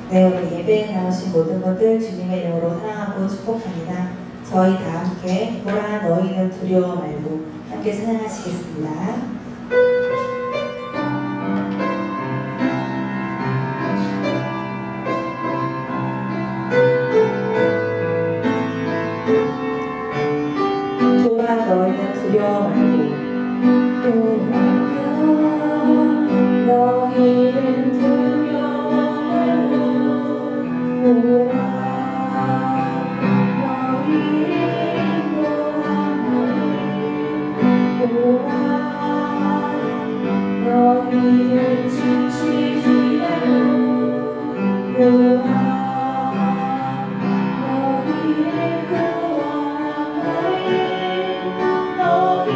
네, 오늘 예배에 나오신 모든 분들 주님의 이름으로 사랑하고 축복합니다. 저희 다 함께 보라 너희는 두려워 말고 함께 찬양하시겠습니다. 보라 너희는 두려워 말고 너희는 두려워 말고 너희는 지치지 말고 너희를 구원한 나의 너희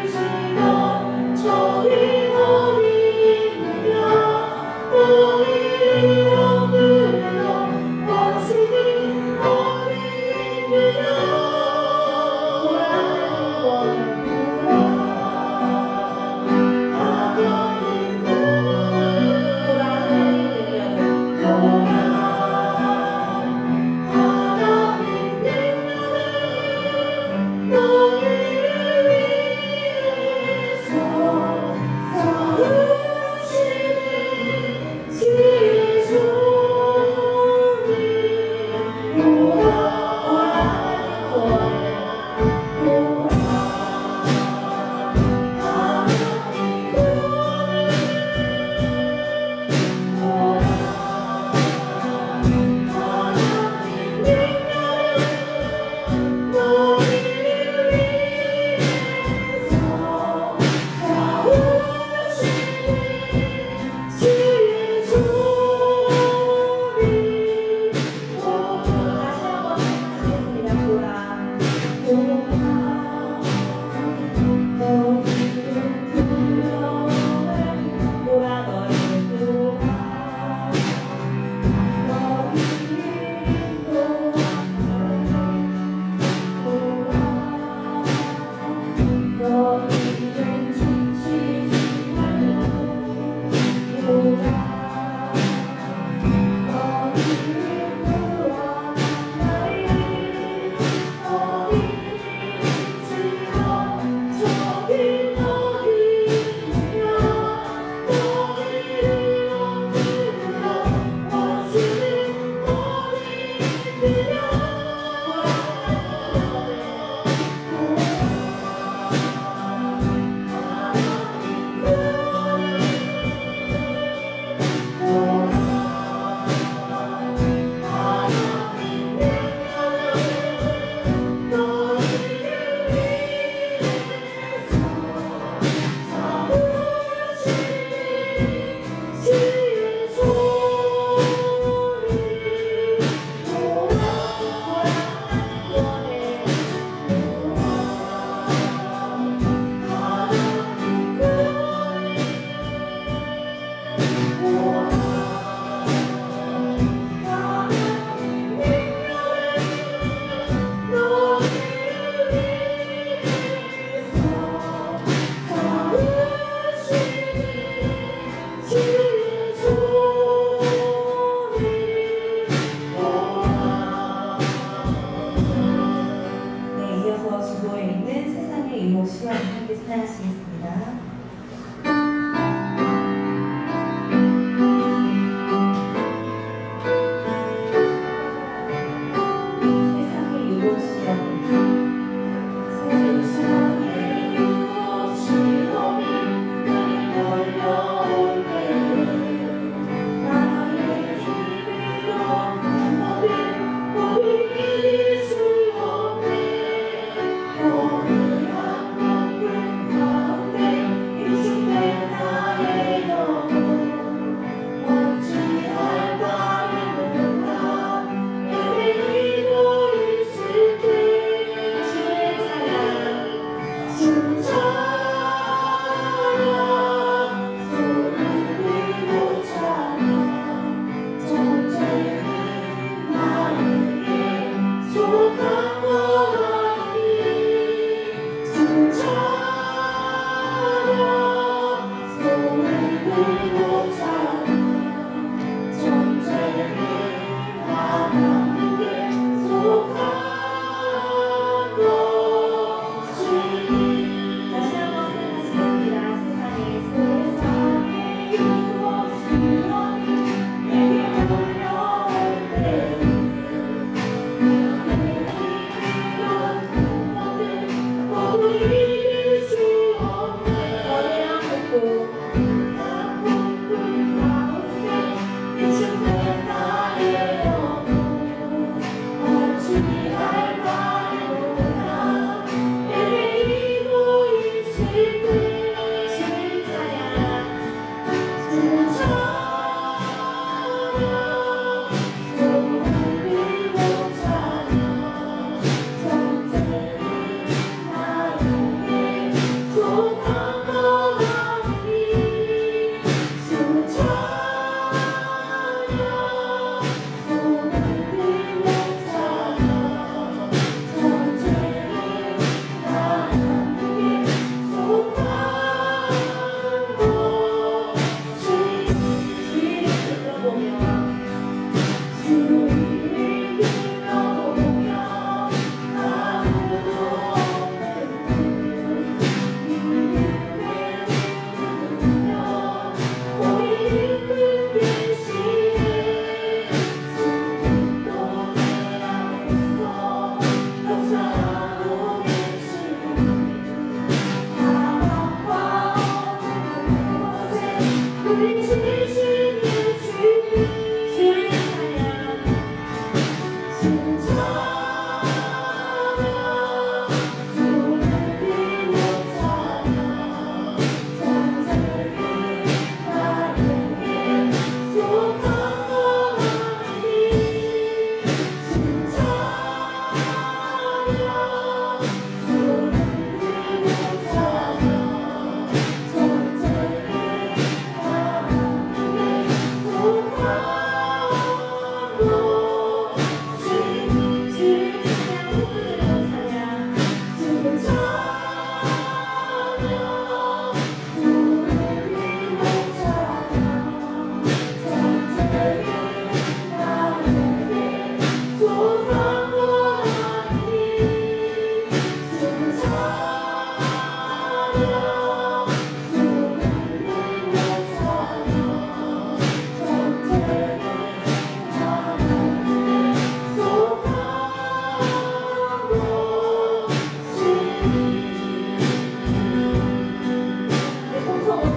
지금 저희 어디 있느냐 너희를 얻으려 원수는 어디 있느냐 하나님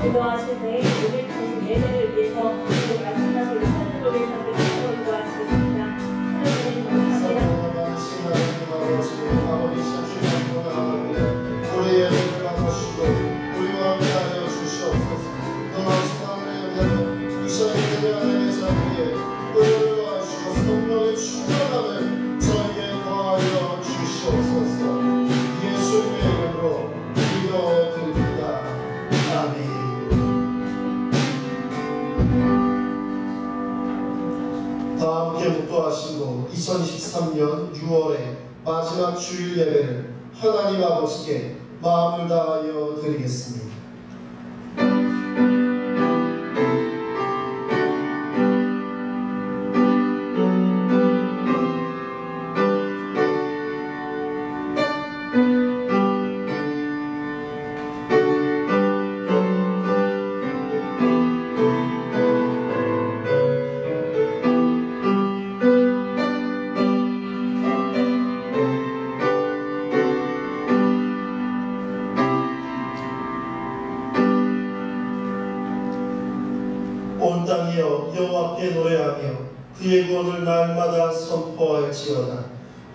기도하실 때 오늘 통해서 예배를 위해서 그리고 말씀하시고 하는 걸 위해서 함께 기도하시겠습니다. 하나님 감사합니다. 우리 예배를 받으시고 우리와 함께하여 주시옵소서. 너무하신 하나님 이 시간 예배하는 자리에 은혜를 더하시고 성령의 충만함을 저에게 더하여 주시옵소서. 예수님의 이름으로 기도드립니다. 아멘. 다 함께 묵도하시고 2023년 6월의 마지막 주일 예배를 하나님 아버지께 마음을 다하여 드리겠습니다. 온 땅이여 여호와께 노래하며 그의 구원을 날마다 선포할지어다.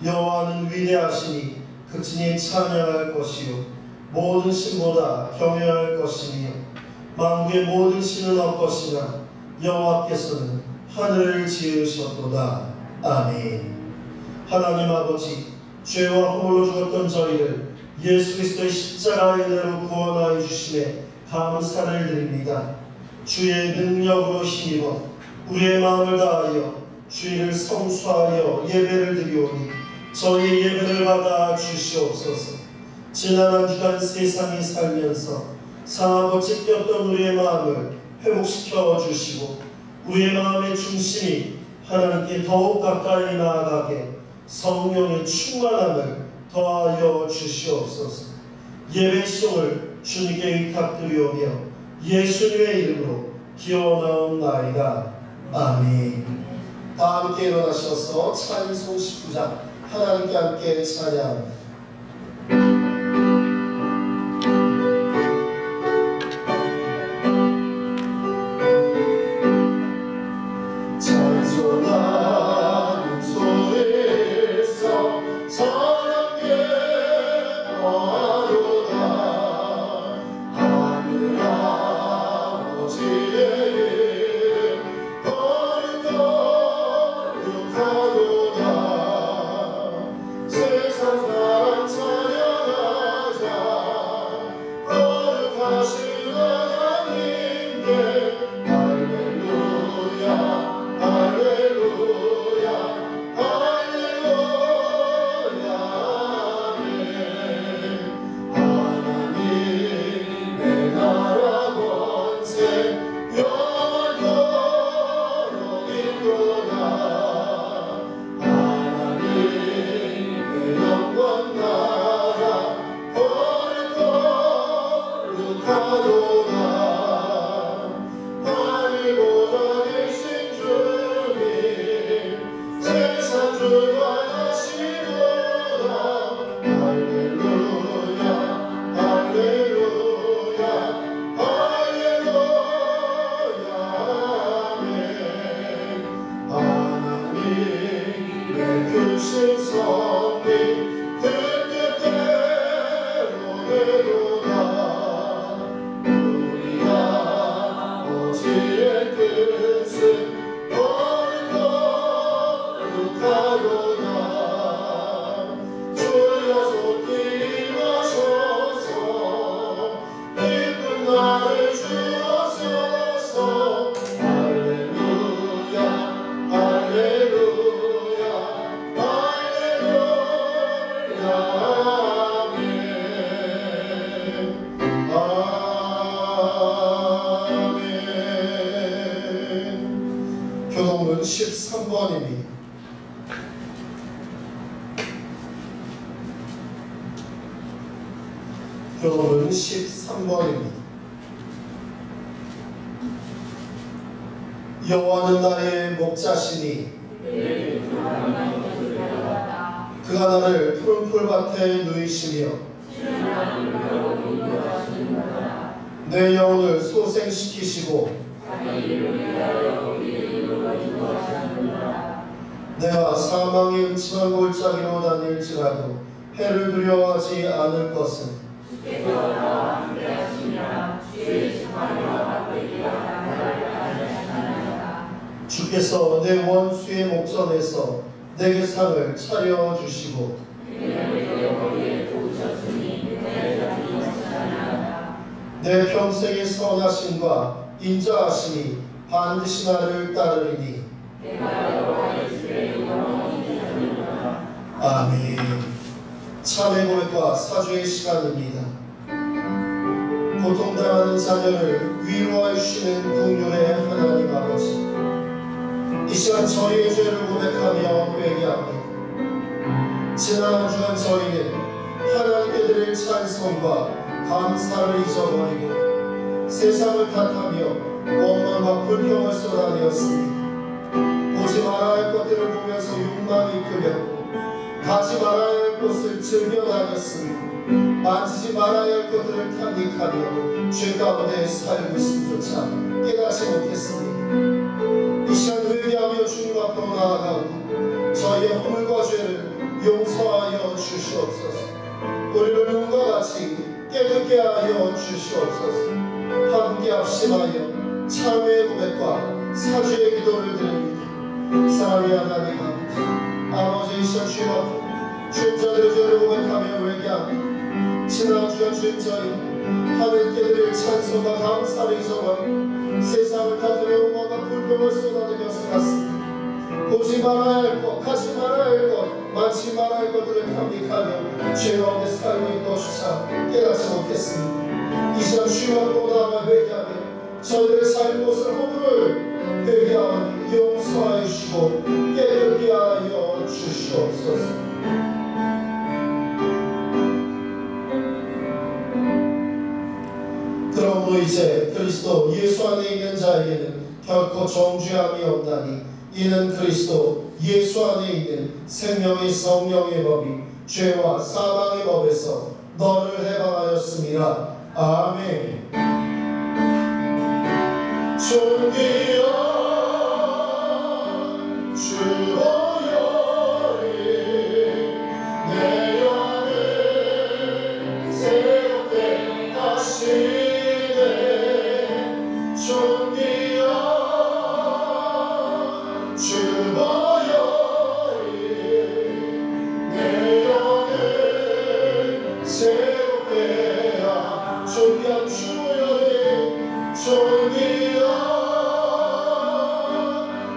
여호와는 위대하시니 극진히 찬양할 것이요 모든 신보다 경외할 것이며 만국의 모든 신은 없것이나 여호와께서는 하늘을 지으셨도다. 아멘. 하나님 아버지, 죄와 허물로 죽었던 저희를 예수 그리스도의 십자가의 은혜로 구원하여 주심에 감사를 드립니다. 주의 능력으로 힘입어 우리의 마음을 다하여 주의를 성수하여 예배를 드리오니 저희의 예배를 받아 주시옵소서. 지난 한 주간 세상에 살면서 상하고 찢겼던 우리의 마음을 회복시켜 주시고 우리의 마음의 중심이 하나님께 더욱 가까이 나아가게 성령의 충만함을 더하여 주시옵소서. 예배 시종을 주님께 의탁드리오며 예수님의 이름으로 기어나옵나이다. 아멘. 다 함께 일어나셔서 찬송 19장 하나님께 함께 찬양합니다. 찬송하는 소리에서 사랑의 마로다. 하늘 아버지의 거룩하도다. 세상 아버지의 뜻은 거룩하도다. 주여 손 힘하소서. 기쁜 날을 주옵소서. 할렐루야 할렐루야 할렐루야. 아멘. 아멘. 교동문 13번입니다. 교동문 13번입니다. 여호와는 나의 목자시니 그가 나를 푸른 풀밭에 누이시며 내 영혼을 소생시키시고 내가 사망의 음침한 골짜기로 다닐지라도 해를 두려워하지 않을 것은 주께서 내 원수의 목전에서 내게 상을 차려주시고 내 평생의 선하심과 인자하심이 반드시 나를 따르리니. 아멘. 참회 고백과 사죄의 시간입니다. 고통당하는 자녀를 위로하여 주시는 긍휼의 하나님 아버지, 이 시간 저희의 죄를 고백하며 회개합니다. 지난 한 주간 저희는 하나님께 드릴 찬송과 감사를 잊어버리고 세상을 탓하며 원망과 불평을 쏟아내었습니다. 보지 말아야 할 것들을 보면서 욕망이 끌렸고 가지 말아야 할 곳을 즐겨 다녔습니다. 만지지 말아야 할 것들을 탐닉하며 죄 가운데 살고 있음조차 깨닫지 못했습니다. 이 시간 회개하며 주님 앞으로 나아가고 저희의 허물과 죄를 용서하여 주시옵소서. 우리를 눈과 같이 깨닫게 하여 주시옵소서. 함께 합심하여 참회의 고백과 사죄의 기도를 드립니다. 사랑의 하나님 아버지, 이 시간 주님 앞으로 죄인자들의 죄를 고백하며 회개합니다. 지난 주간 주님 저희 하늘께 드릴 찬송과 감사를 잊어버리고 세상을 탓하며 원망과 불평을 쏟아내며 살았습니다. 보지 말아야 할 것, 가지 말아야 할 것, 만지 말아야 할 것들을 탐닉하며 죄 가운데 살고 있는 것조차 깨닫지 못했습니다. 이 시간 주님 앞으로 나아가 회개하며 저희들의 잘못을 허물을 회개하며 용서하여 주시고 깨닫게 하여 주시옵소서. 그러므로 이제 그리스도 예수 안에 있는 자에게는 결코 정죄함이 없나니 이는 그리스도 예수 안에 있는 생명의 성령의 법이 죄와 사망의 법에서 너를 해방하였습니다. 아멘. 존귀한 주 보혈이 내 영을 새롭게 하시네. 존귀한 주 보혈이 내 영을 새롭게 하. 존귀한 주 보혈이 존귀한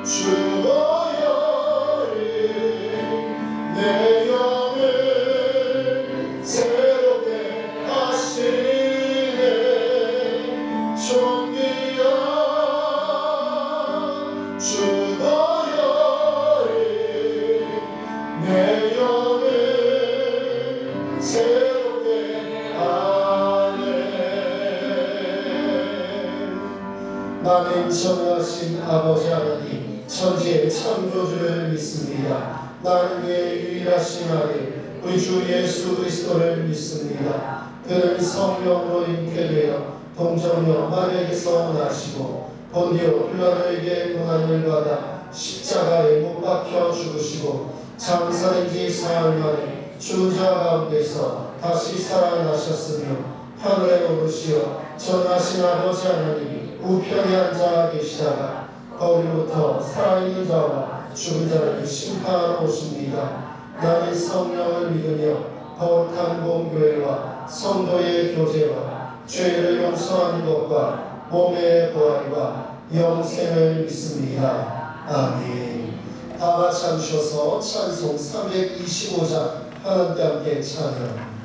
주 보혈이 내 영을 새롭게 하시네. 존귀한 주 보혈이 내 영을 새롭게 하네. 나는 전능하신 아버지 하나님 천지의 창조주를 믿습니다. 나는 그의 유일하신 아들 우리 주 예수 그리스도를 믿습니다. 그는 성령으로 잉태되어 동정녀 마리아에게서 나시고 본디오 빌라도에게 고난을 받아 십자가에 못 박혀 죽으시고 장사된 지 사흘 만에 죽은 자 가운데서 다시 살아나셨으며 하늘에 오르시어 전하신 아버지 하나님이 우편에 앉아 계시다가 거기로부터 살아있는 자와 죽은 자를 심판하십니다. 나는 성령을 믿으며 거룩한 공교회와 성도의 교제와 죄를 용서하는 것과 몸의 부활과 영생을 믿습니다. 아멘. 다 같이 앉으셔서 찬송 325장 하나님께 함께 찬양.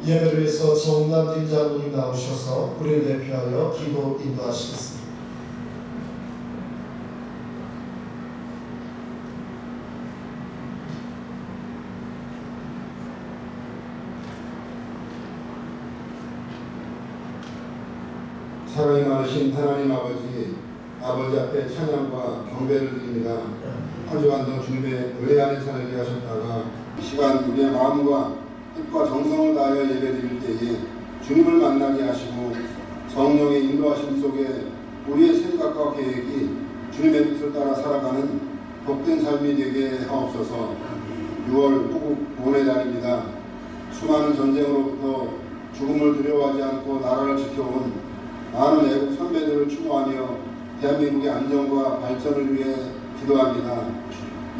예배를 위해서 정남 팀장님 나오셔서 우리를 대표하여 기도 인도하시겠습니다. 사랑이 많으신 하나님 아버지 앞에 찬양과 경배를 드립니다. 한 주간도 주님의 은혜 안에 살게 하셨다가 시간 우리의 마음과 뜻과 정성을 다하여 예배드릴 때에 주님을 만나게 하시고 성령의 인도하심 속에 우리의 생각과 계획이 주님의 뜻을 따라 살아가는 복된 삶이 되게 하옵소서. 6월 호국 보훈의 달입니다. 수많은 전쟁으로부터 죽음을 두려워하지 않고 나라를 지켜온 많은 애국 선배들을 추모하며 대한민국의 안정과 발전을 위해 기도합니다.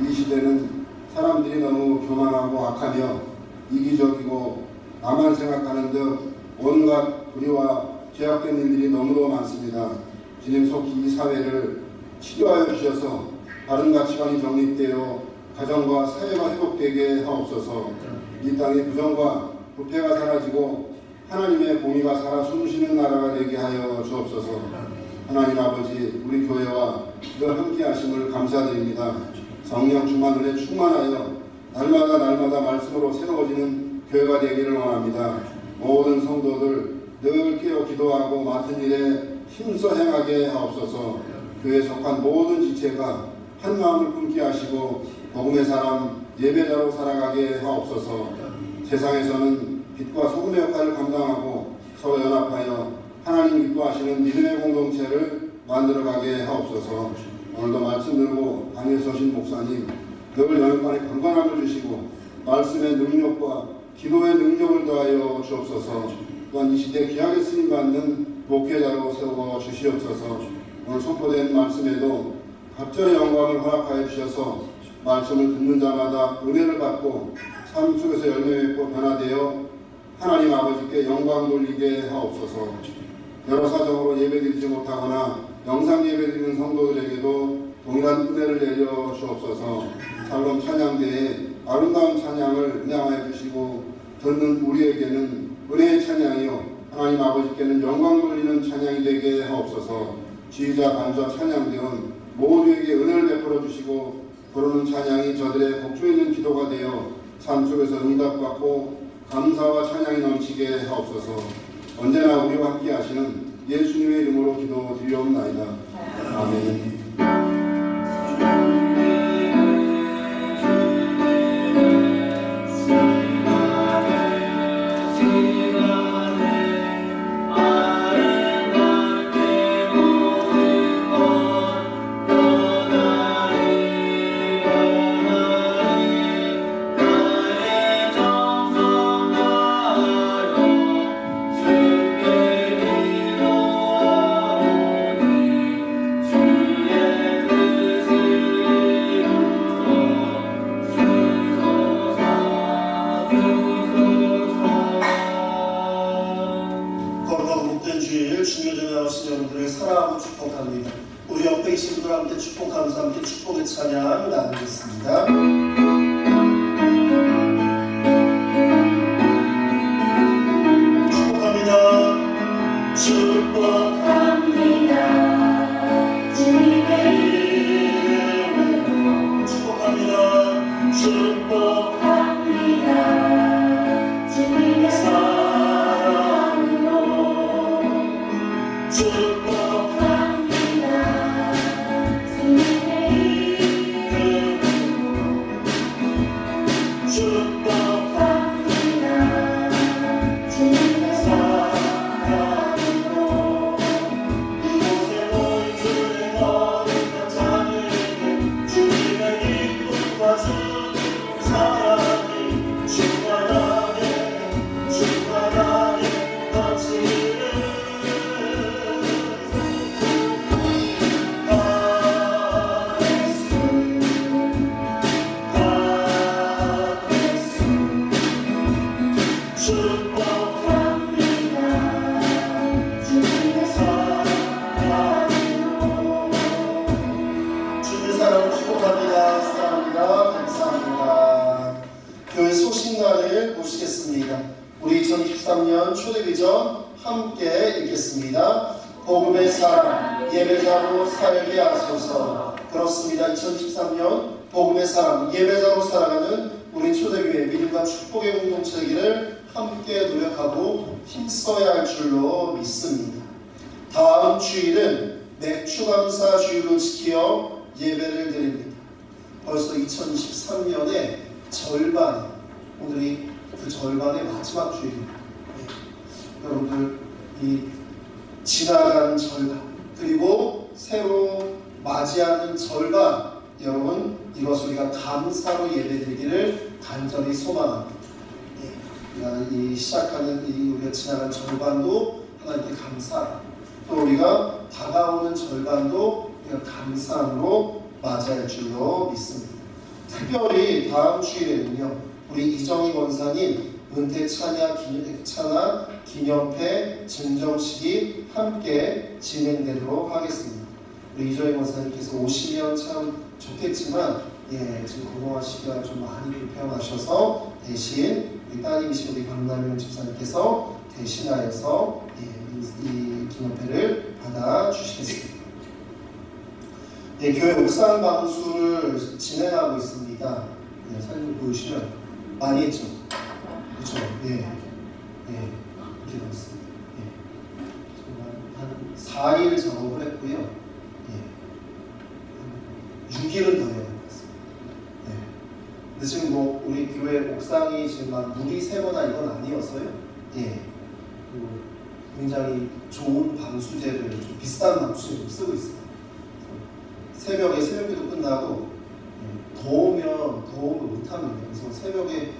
이 시대는 사람들이 너무 교만하고 악하며 이기적이고 나만 생각하는 듯 온갖 불의와 죄악된 일들이 너무도 많습니다. 주님 속히 이 사회를 치료하여 주셔서 바른 가치관이 정립되어 가정과 사회가 회복되게 하옵소서. 이 땅의 부정과 부패가 사라지고 하나님의 공의가 살아 숨쉬는 나라가 되게 하여 주옵소서. 하나님 아버지, 우리 교회와 늘 함께 하심을 감사드립니다. 성령 충만을 충만하여 날마다 말씀으로 새로워지는 교회가 되기를 원합니다. 모든 성도들 늘 깨어 기도하고 맡은 일에 힘써 행하게 하옵소서. 교회에 속한 모든 지체가 한 마음을 품게 하시고 복음의 사람 예배자로 살아가게 하옵소서. 세상에서는 빛과 소금의 역할을 감당하고 서로 연합하여 하나님 기뻐하시는 믿음의 공동체를 만들어가게 하옵소서. 오늘도 말씀 들고 강의에 서신 목사님 늘 영육간에 건강함을 주시고 말씀의 능력과 기도의 능력을 더하여 주옵소서. 또한 이 시대 귀하게 쓰임받는 목회자로 세워 주시옵소서. 오늘 선포된 말씀에도 갑절의 영광을 허락하여 주셔서 말씀을 듣는 자마다 은혜를 받고 삶 속에서 열매 맺고 변화되어 하나님 아버지께 영광 돌리게 하옵소서. 여러 사정으로 예배드리지 못하거나 영상 예배드리는 성도들에게도 동일한 은혜를 내려 주옵소서. 샬롬 찬양대에 아름다운 찬양을 음향하여 주시고 듣는 우리에게는 은혜의 찬양이요 하나님 아버지께는 영광 돌리는 찬양이 되게 하옵소서. 지휘자 간주와 찬양대원 모두에게 은혜를 베풀어 주시고 부르는 찬양이 저들의 복주 있는 기도가 되어 삶 속에서 응답받고 감사와 찬양이 넘치게 하옵소서. 언제나 우리와 함께 하시는 예수님의 이름으로 기도드리옵나이다. 아멘. 우리 옆에 계신 분들 함께 축복하면서 함께 축복의 찬양 나누겠습니다. 축복합니다. 축복합니다. 주님의 이름으로 축복합니다. 축복합니다. 주님의 사랑으로 우리 2023년 초대비전 함께 읽겠습니다. 복음의 사람 예배자로 살게 하소서. 그렇습니다. 2013년 복음의 사람 예배자로 살아가는 우리 초대교회 믿음과 축복의 공동체이기를 함께 노력하고 힘써야 할 줄로 믿습니다. 다음 주일은 맥주감사 주일로 지켜 예배를 드립니다. 벌써 2023년의 절반, 오늘이 그 절반의 마지막 주일입니다. 네. 여러분들 이 지나간 절반 그리고 새로 맞이하는 절반, 여러분 이것을 우리가 감사로 예배드리기를 간절히 소망합니다. 네. 이 시작하는 이 우리가 지나간 절반도 하나님께 감사, 또 우리가 다가오는 절반도 우리가 감사함으로 맞이할 줄로 믿습니다. 특별히 다음 주일에는요, 우리 이정희 권사님 은퇴 찬양 기념회 증정식이 함께 진행되도록 하겠습니다. 우리 이정희 권사님께서 오시면 참 좋겠지만 지금 건강한 시기가 좀 많이 불편하셔서 대신 우리 따님이신 우리 박남현 집사님께서 대신하여서 이 기념회를 받아주시겠습니다. 교회 옥상 방수를 진행하고 있습니다. 사진 보여주시면 많이 했죠. 그렇죠. 이렇게 되었습니다. 한 4일 작업을 했고요. 6일은 더 해야 될 것 같습니다. 네. 근데 지금 뭐 우리 교회 옥상이 지금 막 물이 새거나 이건 아니어서요. 예. 그리고 굉장히 좋은 방수제를 좀 비싼 방수제를 쓰고 있어요. 새벽에 새벽기도 끝나고 더우면 못합니다. 그래서 새벽에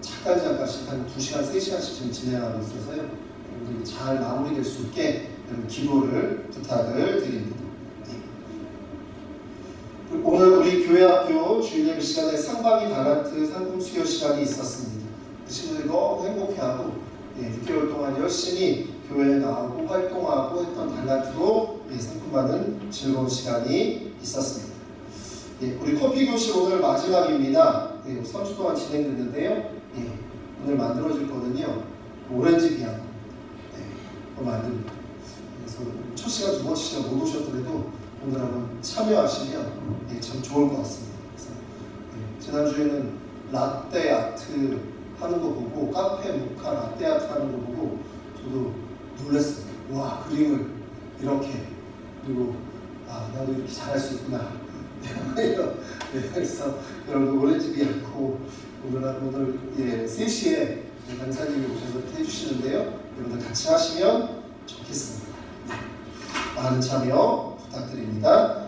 잠깐씩 한 2시간, 3시간씩 지금 진행하고 있어서요. 여러분들이 잘 마무리될 수 있게 기도를 부탁을 드립니다. 오늘 우리 교회학교 주일예배 시간에 상반기 다란트 상품 수여 시간이 있었습니다. 그 친구들이 너무 행복해하고 6개월 동안 열심히 교회에 나오고 활동하고 했던 달란트로 상품 받는 즐거운 시간이 있었습니다. 우리 커피 교실 오늘 마지막입니다. 3주 동안 진행됐는데요. 오늘 만들어질 거는요, 오렌지 비앙 만듭니다. 그래서 첫 시간, 두 번째 시간 못 오셨더라도 오늘 한번 참여하시면 참 좋을 것 같습니다. 그래서 지난주에는 라떼 아트 하는 거 보고, 카페 모카 라떼 아트 하는 거 보고 저도 놀랐어요. 와, 그림을 이렇게, 그리고 나도 이렇게 잘할 수 있구나. 그래서 여러분 오렌지 비앙코 오늘 3시에 강사님이 오셔서 해주시는데요. 여러분들 같이 하시면 좋겠습니다. 많은 참여 부탁드립니다.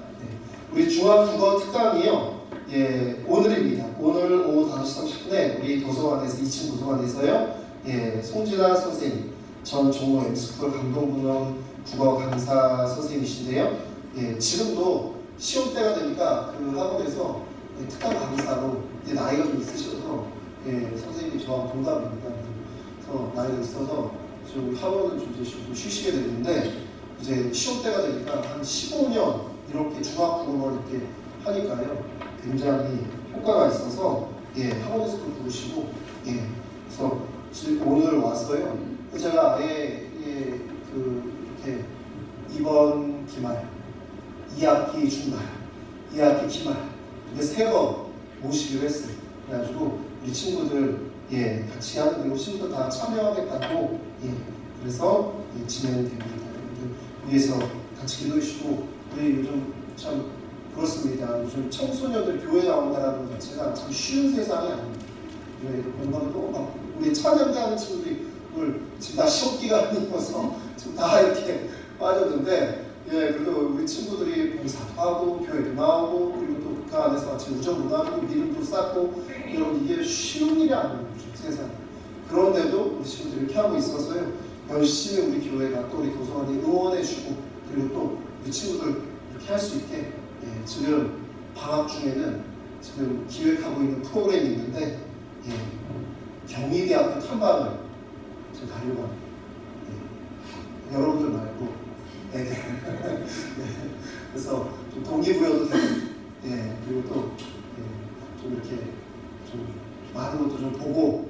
우리 중학국어 특강이요. 오늘입니다. 오늘 오후 5시 30분에 우리 도서관에서 2층 도서관에서요. 송진아 선생님, 전 종로 엠스쿨 강동분원 국어 강사 선생님이신데요. 지금도 시험 때가 되니까 그 학원에서 특강 강사로 나이가 좀 있으셔서 선생님이 저와 동갑입니다. 그래서 나이가 있어서 지금 학원을 좀 쉬시게 됐는데, 이제 시험 때가 되니까 한 15년 이렇게 중학국어를 이렇게 하니까요 굉장히 효과가 있어서 학원에서도 부르시고 그래서 지금 오늘 왔어요. 제가 아예 이렇게 이번 기말, 2학기 중말, 2학기 기말 이게 3번 모시기로 했어요. 그래가지고 우리 친구들 같이 하는데 우리 친구들 다 참여하겠다고 그래서 진행됩니다. 위해서 같이 기도해 주시고, 우리 요즘 참 그렇습니다. 요즘 청소년들 교회 나온다는 것 자체가 참 쉬운 세상이 아닙니다. 공부도 너무 많고, 우리 찬양대 하는 친구들이 오늘 지금 다 시험 기간이어서 지금 다 이렇게 빠졌는데, 그래도 우리 친구들이 봉사도 하고 교회도 나오고, 그리고 또 그 안에서 같이 우정도 나누고 믿음도 쌓고, 여러분 이게 쉬운 일이 아니에요. 세상. 그런데도 우리 친구들이 이렇게 하고 있어서요, 열심히 우리 교회가 또 우리 도서관이 응원해주고, 그리고 또 우리 친구들 이렇게 할 수 있게 지금 방학 중에는 지금 기획하고 있는 프로그램이 있는데 경희대학교 탐방을 지금 가려고 합니다. 여러분들 말고 그래서 좀 동기부여도 되고 그리고 또 좀 이렇게 좀 많은 것도 좀 보고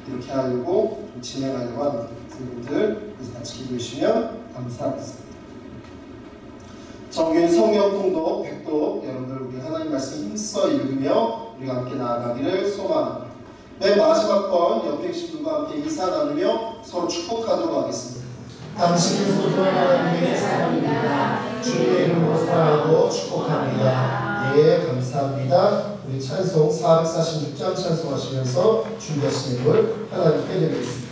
이렇게 하려고 좀 진행하려고 합니다. 여러분들 같이 기도해 주시면 감사하겠습니다. 정규인 성경 통독 100독 여러분들 우리 하나님 말씀 힘써 읽으며 우리가 함께 나아가기를 소망합니다. 맨 마지막 번 옆에 계신 분과 함께 인사 나누며 서로 축복하도록 하겠습니다. 당신은 소중한 하나님의 사람입니다. 주님의 이름으로 사랑하고 축복합니다. 감사합니다. 우리 찬송 446장 찬송하시면서 준비하신 걸 하나님께 드리겠습니다.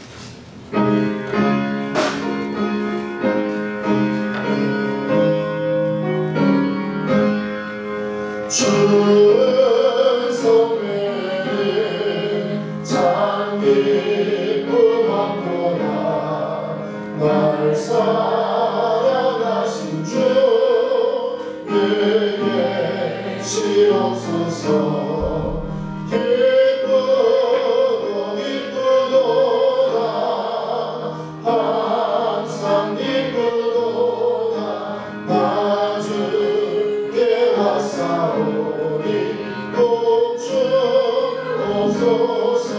찬송에 참 기쁨 얻구나 날 사랑하신 주 내게 시옵소서 기쁘고 기쁘도다 항상 기쁘도다 나 주께 왔사오니 꼭 주옵소서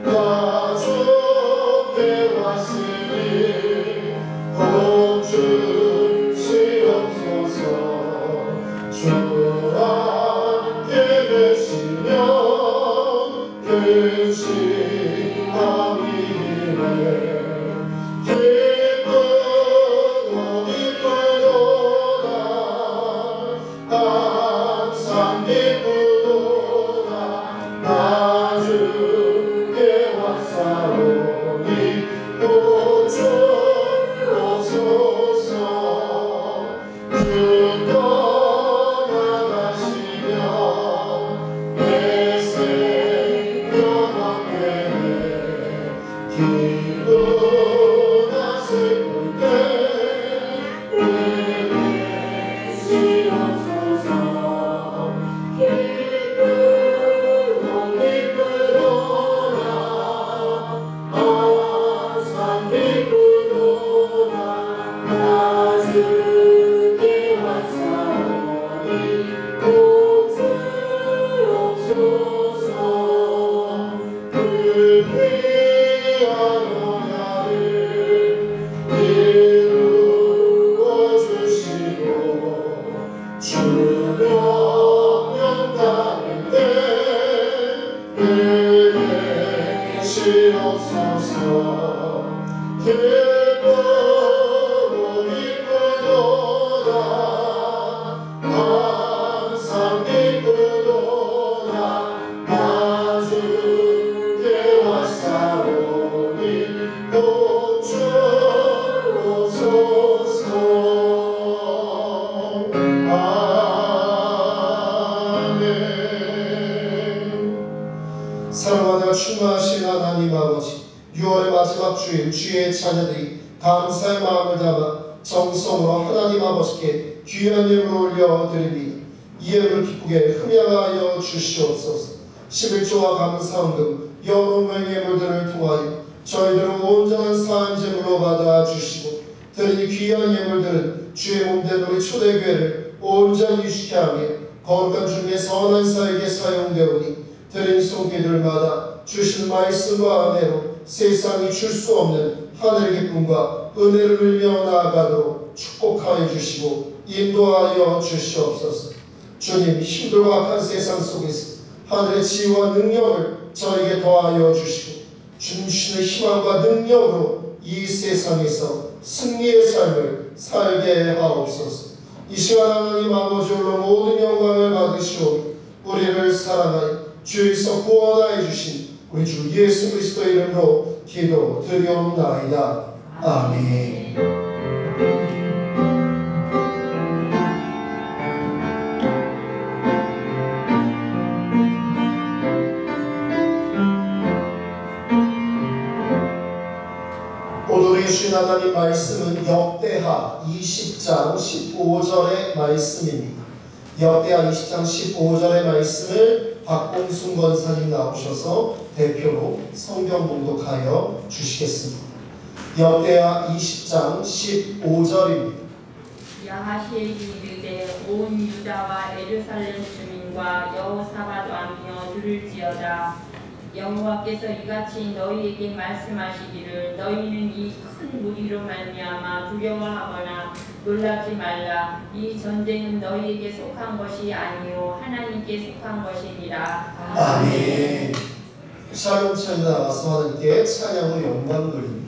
나 주께 왔으니 꼭 주시옵소서 주 함께 사랑하며 충만하신 하나님 아버지, 6월의 마지막 주일 주의 자녀들이 감사의 마음을 담아 정성으로 하나님 아버지께 귀한 예물을 올려드립니다. 이 예물을 기쁘게 흠양하여 주시옵소서. 11조와 감사헌금 여러 모의 예물들을 통하여 저희들을 온전한 사한제물로 받아주시고, 드린 귀한 예물들은 주의 몸된 우리 초대교회를 온전히 유식케 하며 거룩한 주님의 선한 사에게 사용되오니, 드린 손길들마다 주신 말씀과 은혜로 세상이 줄 수 없는 하늘의 기쁨과 은혜를 누리며 나아가도록 축복하여 주시고 인도하여 주시옵소서. 주님, 힘들고 악한 세상 속에서 하늘의 지혜와 능력을 저에게 더하여 주시고 주님 주시는 희망과 능력으로 이 세상에서 승리의 삶을 살게 하옵소서. 이 시간 하나님 아버지 홀로 모든 영광을 받으시오. 우리를 사랑하여 주에서 구원하여 주신 우리 주 예수 그리스도의 이름으로 기도드리옵나이다. 아멘. 오늘의 주신 하나님 말씀은 역대하 20장 15절의 말씀입니다. 역대하 20장 15절의 말씀을 박봉순 권사님 나오셔서 대표로 성경 봉독하여 주시겠습니다. 역대하 20장 15절입니다. 야하시엘이 이르되 온 유다와 예루살렘 주민과 여호사밧 왕이여 들을지어다. 여호와께서 이같이 너희에게 말씀하시기를 너희는 이 큰 무리로 말미암아 두려워하거나 놀라지 말라. 이 전쟁은 너희에게 속한 것이 아니요 하나님께 속한 것이니라. 아멘. 샬롬 찬양 나와서 하나님께 찬양으로 영광 돌립니다.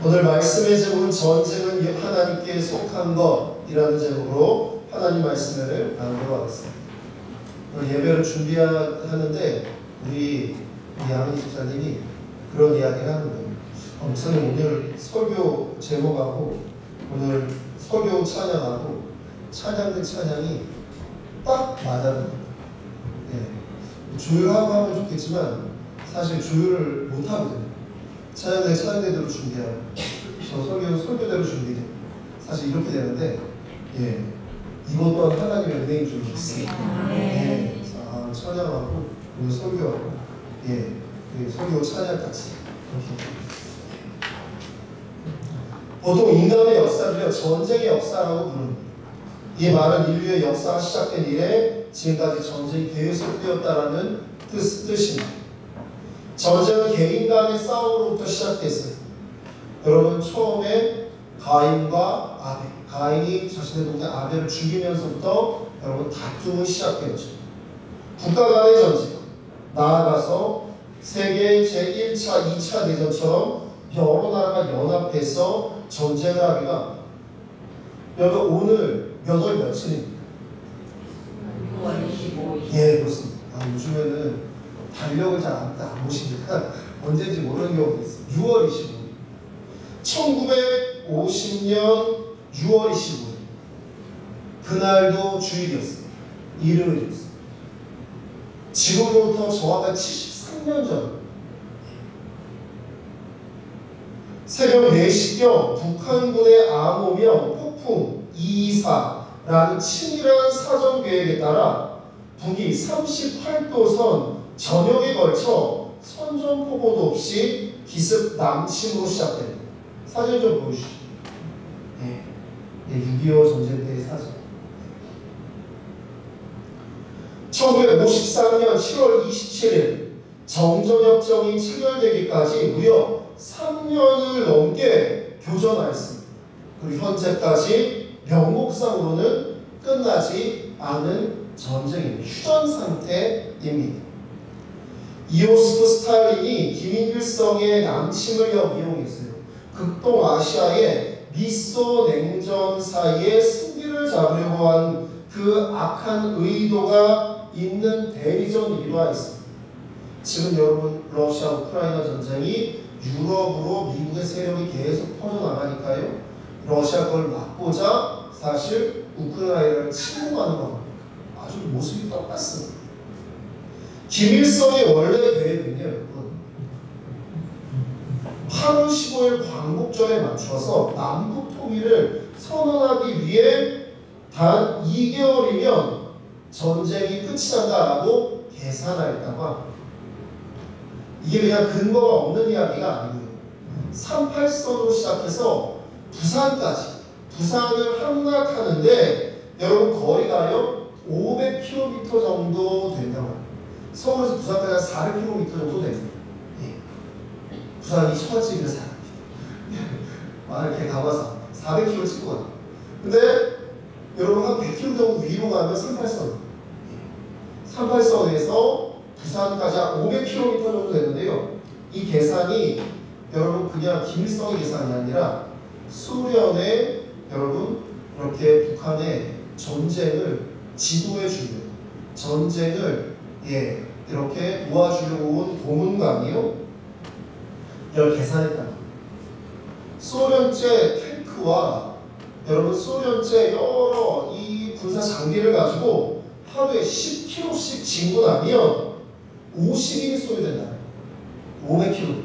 오늘 말씀의 제목은 전쟁은 하나님께 속한 것이라는 제목으로 하나님 말씀을 나누도록 하겠습니다. 오늘 예배를 준비하는데 우리 양희 집사님이 그런 이야기를 하는 거예요. 목사님 오늘 설교 제목하고 오늘 설교 찬양하고 찬양된 찬양이 딱 맞아요. 예. 조율하고 하면 좋겠지만 사실 조율을 못하거든요. 찬양대로 준비하고 저 설교대로 준비해요. 사실 이렇게 되는데 예. 이것 또한 하나님의 은혜인 줄 믿습니다. 예. 찬양하고 오늘 설교하고 예. 설교 찬양까지 보통 인간의 역사를 전쟁의 역사라고 부릅니다. 이 말은 인류의 역사가 시작된 이래 지금까지 전쟁이 계속되었다라는 뜻입니다. 전쟁은 개인 간의 싸움으로부터 시작됐어요. 여러분 처음에 가인과 아벨, 가인이 자신의 동생 아벨을 죽이면서부터 여러분 다툼이 시작되었죠. 국가 간의 전쟁, 나아가서 세계 제1차, 2차 대전처럼 여러 나라가 연합해서 전쟁을 하기가 여러분 오늘 몇 월 며칠입니까? 6월 25일. 예, 그렇습니다. 요즘에는 달력을 잘 안 보시니까 언제인지 모르는 경우도 있어요. 6월 25일. 1950년 6월 25일. 그날도 주일이었어요. 일요일이었어요. 지금으로부터 정확한 73년 전 새벽 4시경 북한군의 암호명 폭풍 224라는 치밀한 사전 계획에 따라 북이 38도선 전역에 걸쳐 선전포고도 없이 기습 남침으로 시작됩니다. 사진 좀 보여주시죠. 네. 6.25 전쟁 때의 사진. 1953년 7월 27일 정전협정이 체결되기까지 무려 3년을 넘게 교전하였습니다. 그리고 현재까지 명목상으로는 끝나지 않은 전쟁입니다. 휴전 상태입니다. 이오스프 스탈린이 김일성의 남침을 이용했어요. 극동아시아의 미소 냉전 사이에 승기를 잡으려고 한 그 악한 의도가 있는 대리전이기도 하였습니다. 지금 여러분 러시아 우크라이나 전쟁이 유럽으로 미국의 세력이 계속 퍼져나가니까요. 러시아 그걸 막고자 사실 우크라이나를 침공하는 겁니다. 아주 모습이 똑같습니다. 김일성의 원래 계획은요, 여러분 8월 15일 광복절에 맞춰서 남북 통일을 선언하기 위해 단 2개월이면 전쟁이 끝이 난다라고 계산하였다고 합니다. 이게 그냥 근거가 없는 이야기가 아니고요. 38선으로 시작해서 부산까지, 부산을 함락하는데 여러분 거리가요 500km 정도 된다고 합니다. 서울에서 부산까지 한 400km 정도 됩니다. 예. 부산이 처갓집이라 사람입니다. 이렇게 가봐서 400km 찍고 가요. 근데 여러분 한 100km 정도 위로 가면 38선. 38선에서 부산까지 한 500km 정도 되는데요. 이 계산이 여러분 그냥 김일성의 계산이 아니라 소련의 여러분 이렇게 북한의 전쟁을 지도해 주는 전쟁을 이렇게 도와주려고 온 고문관이요. 이걸 계산했다. 소련제 탱크와 여러분 소련제 여러 이 군사 장비를 가지고 하루에 10km씩 진군하면 50일이 소요된다. 500km.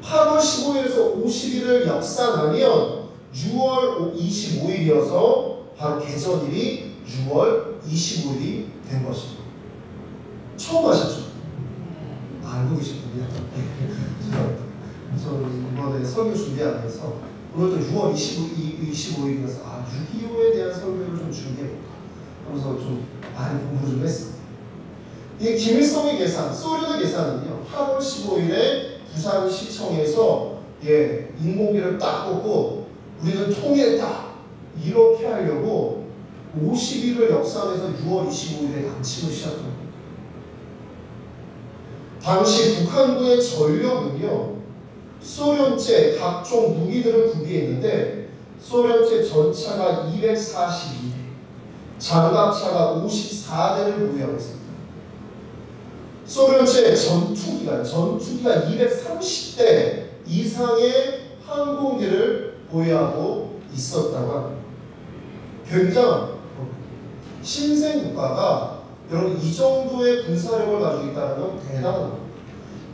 8월 15일에서 50일을 역산하면 6월 25일이어서 바로 개전일이 6월 25일이 된 것입니다. 처음 하셨죠? 알고 계시군요. 저 이번에 설교 준비하면서 오늘도 6월 25일이라서 6.25에 대한 설교를 좀 준비해볼까 하면서 좀 많이 공부 좀 했습니다. 이 김일성의 계산, 소련의 계산은요 8월 15일에 부산시청에서 인공기를 딱 꽂고 우리는 통일했다 이렇게 하려고 50일을 역산해서 6월 25일에 남침을 시작합니다. 당시 북한군의 전력은요 소련제 각종 무기들을 구비했는데 소련제 전차가 242대, 장갑차가 54대를 보유하고 있습니다. 소련제 전투기가 230대 이상의 항공기를 보유하고 있었다고 합니다. 굉장한 신생 국가가 여러분 이 정도의 군사력을 가지고 있다는 건 대단한 겁니다.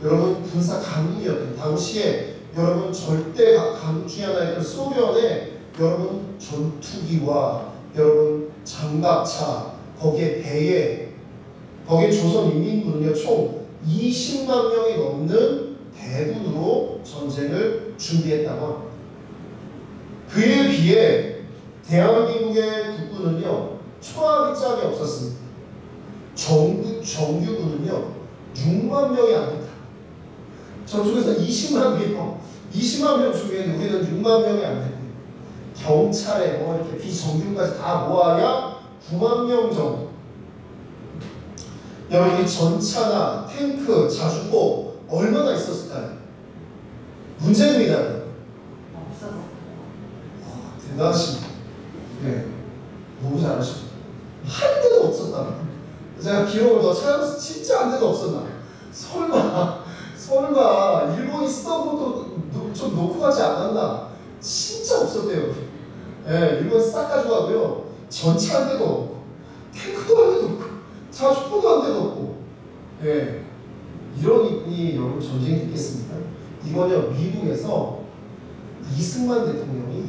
여러분 군사 강국이었던 당시에 여러분 절대 강국이 하나였던 소련의 여러분 전투기와 여러분 장갑차 거기에 배에 거기에 조선인민군은요 총 20만 명이 넘는 대군으로 전쟁을 준비했다고 합니다. 그에 비해 대한민국의 국군은요 초하기 짝이 없었습니다. 정규군은요 6만 명이 안 됐다. 저쪽에서 20만 명 준비했는데 우리는 6만 명이 안 됐대요. 경찰에 뭐 이렇게 비정규까지 다 모아야 9만 명 정도. 여러분 이 전차나 탱크, 자주포 얼마나 있었을까요? 문제입니다. 없어서. 대단하십니다. 네, 너무 잘하십니다. 한 대도 없었다. 제가 기록을 더 찾아서 진짜 한 대도 없었나? 설마 일본이 쓰던 것도 좀 놓고 가지 않았나? 진짜 없었대요. 예, 일본 싹 가져가고요. 전차 한 대도 없고, 탱크도 한 대도 없고, 자주포도 한 대도 없고, 예, 이러니 여러분 전쟁이 됐겠습니까? 이거는요 미국에서 이승만 대통령이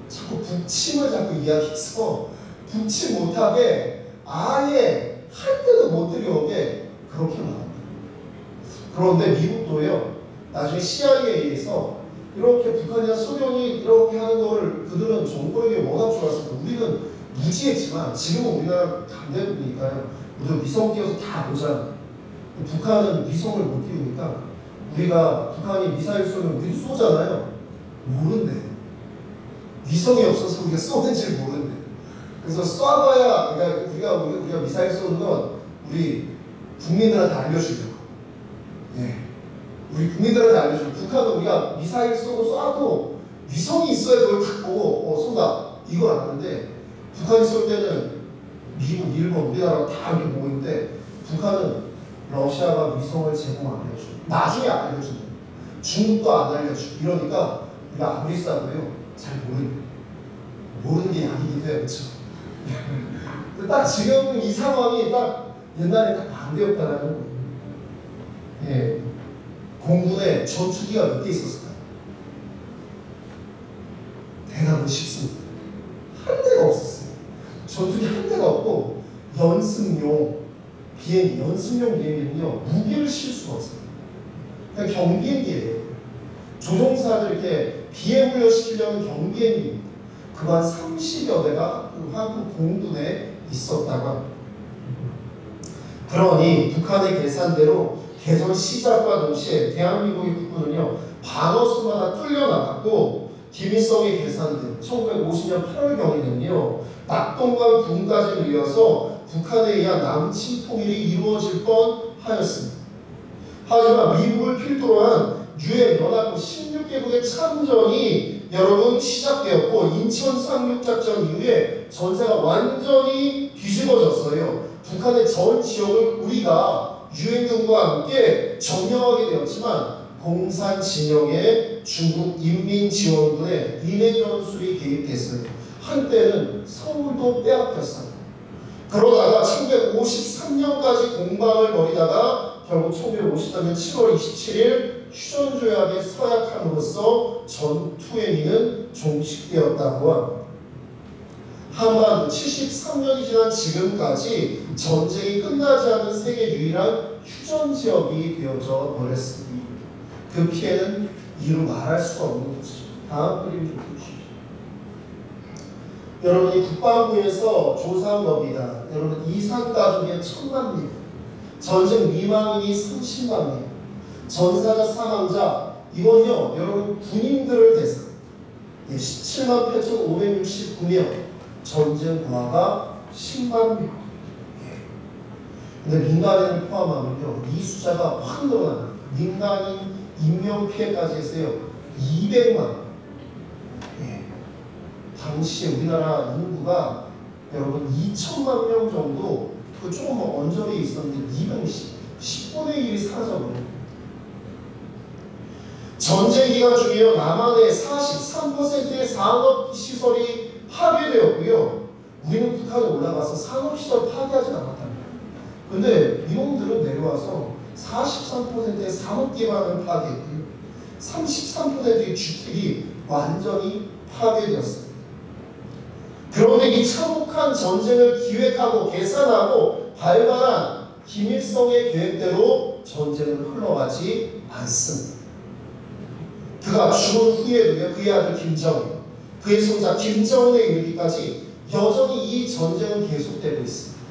자꾸 북침을 자꾸 이야기해서 북침 못하게 아예 한 대도 못 들여오게 그렇게 말합니다. 그런데 미국도요 나중에 CIA에서 이렇게 북한이나 소련이 이렇게 하는 거를 그들은 정보력이 워낙 좋았습니다. 우리는 무지했지만 지금은 우리나라 강대국이니까요. 우리도 위성 띄워서 다 보잖아요. 북한은 위성을 못 띄우니까 우리가 북한이 미사일 쏘면 우리도 쏘잖아요. 모른대. 위성이 없어서 우리가 쏘는지 모른대. 그래서 쏴봐야 그러니까 우리가 미사일 쏘는 건 우리 국민들한테 알려주려고. 예. 우리 국민들한테 알려주려고. 북한은 우리가 미사일 쏘고 쏴도 위성이 있어야 그걸 탁 보고 쏜다. 이걸 아는데 북한이 쏠 때는 미국, 일본, 우리나라가 다 이렇게 보고 있는데 북한은 러시아가 위성을 제공 안 해줘. 나중에 알려준다. 중국도 안 알려주고 이러니까 우리가 아무리 쏴도요 잘 모르는 게 약이기도 해요. 그렇죠? 근데 딱 지금 이 상황이 딱 옛날에 딱 반대였다라는 거예요. 예. 공군에 전투기가 몇 대 있었을까요? 대답은 쉽습니다. 한 대가 없었어요. 전투기 한 대가 없고 연습용 비행기는요 무기를 실 수가 없어요. 그냥 경비행기예요. 조종사들 이렇게 비행 훈련시키려는 경비행기입니다. 그만 30여 대가 한국 공군에 있었다고 합니다. 그러니 북한의 계산대로 개전 시작과 동시에 대한민국의 국군은요 방어선마다 뚫려나갔고 김일성의 계산대로 1950년 8월경에는요 낙동강 군까지 밀려서 북한에 의한 남침 통일이 이루어질 뻔하였습니다. 하지만 미국을 필두로 한 유엔 연합국 16개국의 참전이 여러분 시작되었고 인천 상륙작전 이후에 전세가 완전히 뒤집어졌어요. 북한의 전 지역을 우리가 유엔군과 함께 점령하게 되었지만 공산 진영의 중국 인민지원군의 인해 전술이 개입됐어요. 한때는 서울도 빼앗겼어요. 그러다가 1953년까지 공방을 벌이다가 결국 1953년 7월 27일 휴전조약의 서약함으로써 전투행위는 종식되었다고 합니다. 한반도 73년이 지난 지금까지 전쟁이 끝나지 않은 세계 유일한 휴전지역이 되어져 버렸습니다. 그 피해는 이루 말할 수가 없는 것이죠. 다음 그림 좀 보시죠. 여러분이 국방부에서 조사한 겁니다. 여러분 이산 가족의 1000만 명, 전쟁 미망인이 30만 명, 전사자 사망자 이건요 여러분 군인들을 대상 17만 8,569명, 전쟁 부하가 10만 명. 근데 민간인을 포함하면요 이 숫자가 확 늘어납니다. 민간인 인명피해까지 했어요. 200만. 예. 당시 우리나라 인구가 여러분 2천만 명 정도 그 조금 언저리에 있었는데 10분의 1이 사라져버려요. 전쟁 기간 중에요. 남한의 43%의 산업시설이 파괴되었고요. 우리는 북한에 올라가서 산업시설 파괴하지 않았답니다. 근데 이놈들은 내려와서 43%의 산업기반을 파괴했고요. 33%의 주택이 완전히 파괴되었습니다. 그런데 이 참혹한 전쟁을 기획하고 계산하고 발발한 김일성의 계획대로 전쟁은 흘러가지 않습니다. 그가 죽은 후에도요, 그의 아들 김정일, 그의 손자 김정은에 이르기까지 여전히 이 전쟁은 계속되고 있습니다.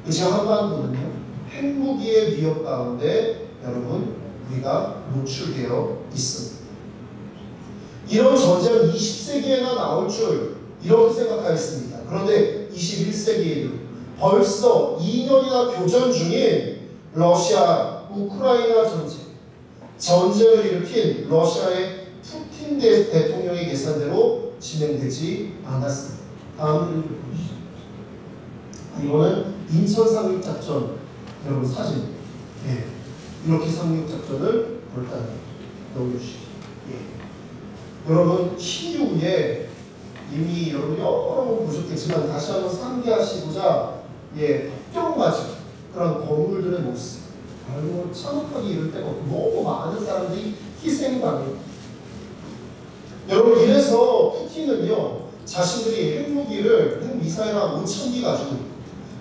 지금 한반도는요, 핵무기의 위협 가운데 여러분 우리가 노출되어 있습니다. 이런 전쟁은 20세기에나 나올 줄 이렇게 생각하였습니다. 그런데 21세기에도 벌써 2년이나 교전 중인 러시아 우크라이나 전쟁을 일으킨 러시아의 푸틴 대통령의 계산대로 진행되지 않았습니다. 다음 보시죠. 이거는 인천 상륙작전 여러분 사진. 예. 이렇게 상륙작전을 볼까요? 넣어주시죠. 예. 여러분 키이우에 이미 여러분 여러 번 보셨겠지만 다시 한번 상기하시고자 뿅 맞은 그런 건물들의 모습. 아이고 참혹하게 이럴 때가 없고 너무 많은 사람들이 희생당해요. 여러분 이래서 푸틴은요 자신들이 핵무기를 핵미사일 한 5,000기 가지고 있고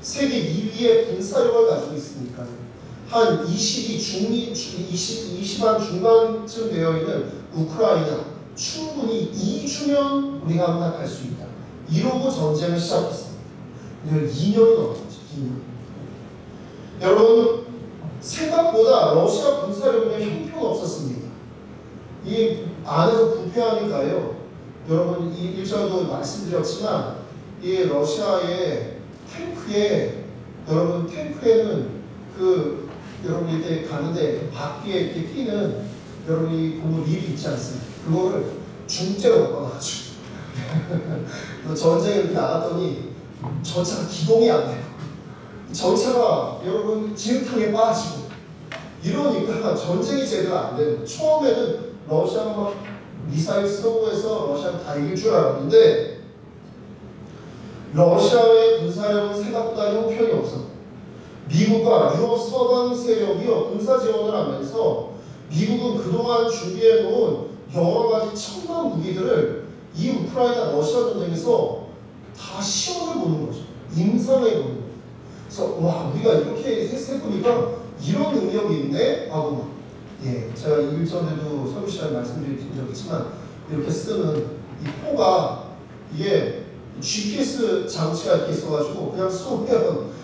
세계 2위의 군사력을 가지고 있으니까요. 한 20한 중반쯤 되어 있는 우크라이나 충분히 2주면 우리가 함락할 수 있다. 이러고 전쟁을 시작했습니다. 근데 2년이 넘었죠. 2년. 여러분 생각보다 러시아 군사력은 형편없었습니다. 이 안에서 부패하니까요. 여러분 이 일전에도 말씀드렸지만 이 러시아의 탱크에 여러분 탱크에는 그 여러분 이렇게 가는데 바퀴에 이렇게 끼는 여러분이 보면 립이 있지 않습니까? 그거를 중째로 바꿔가지고 전쟁에 이렇게 나갔더니 전차가 기동이 안 돼요. 전차가 여러분 지흙탕에 빠지고 이러니까 전쟁이 제대로 안 되는 거예요. 처음에는 러시아가 막 미사일 쓰고 해서 러시아가 다 이길 줄 알았는데 러시아의 군사력은 생각보다 형편이 없었고 미국과 유럽 서방 세력이요 군사 지원을 하면서 미국은 그동안 준비해 놓은 여러 가지 첨단 무기들을 이 우크라이나 러시아 전쟁에서 다 시험을 보는 거죠. 임상해 보는 거죠. 그래서 와 우리가 이렇게 해보니까 이런 능력이 있네 하고 막 제가 일전에도 설교 시간에 말씀드린 적이 있지만 이렇게 쓰는 이 포가 이게 GPS 장치가 이렇게 있어가지고 그냥 쏘면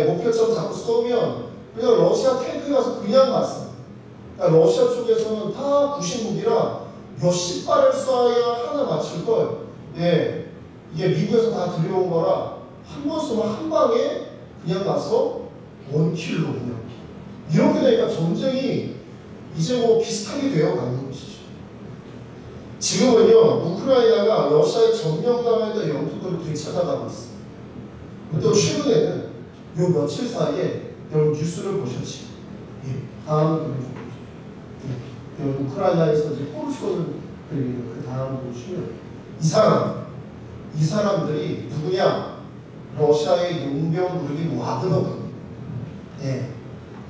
목표점 잡고 쏘면 그냥 러시아 탱크에 가서 그냥 맞습니다. 그러니까 러시아 쪽에서는 다 구식 무기라 몇십 발을 쏴야 하나 맞출 걸 이게 미국에서 다 들여온 거라 한 번 쏘면 한 방에 그냥 가서 원킬로 그냥 이렇게 되니까 전쟁이 이제 뭐 비슷하게 되어 가는 것이죠. 지금은요 우크라이나가 러시아에 점령당했던 영토들을 되찾아가고 있습니다. 또 최근에는 요 며칠 사이에 여러분 뉴스를 보셨지? 다음 보여주세요. 우크라이나에서 이제 포르쇼를 그리는 그 다음 보시면 이 사람들이 누구냐? 러시아의 용병 그룹인 와그너 그룹.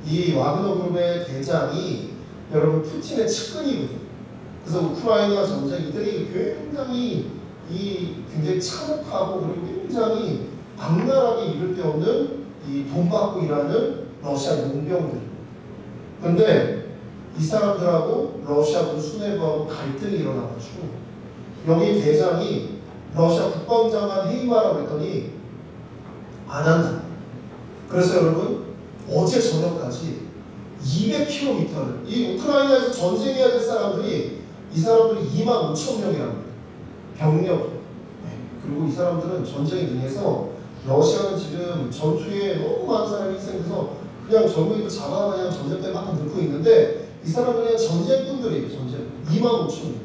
이 와그너 그룹의 대장이 여러분 푸틴의 측근이거든요. 그래서 우크라이나 전쟁 이들이 굉장히 굉장히 참혹하고 그리고 굉장히 악랄하게 이를 데 없는 이 돈 받고 일하는 러시아 용병들. 그런데 이 사람들하고 러시아군 수뇌부하고 갈등이 일어나가지고 여기 대장이 러시아 국방장관 해임하라고 했더니 안 한다. 그래서 여러분 어제 저녁까지 200km를 이 우크라이나에서 전쟁해야 될 사람들이 이 사람들이 25,000명이랍니다. 병력. 그리고 이 사람들은 전쟁에 능해서 러시아는 지금 전투에 너무 많은 사람이 희생돼서 그냥 젊은이들 잡아가냐 전쟁 때 막 넣고 있는데 이 사람은 그냥 전쟁꾼들이에요. 전쟁. 25,000명.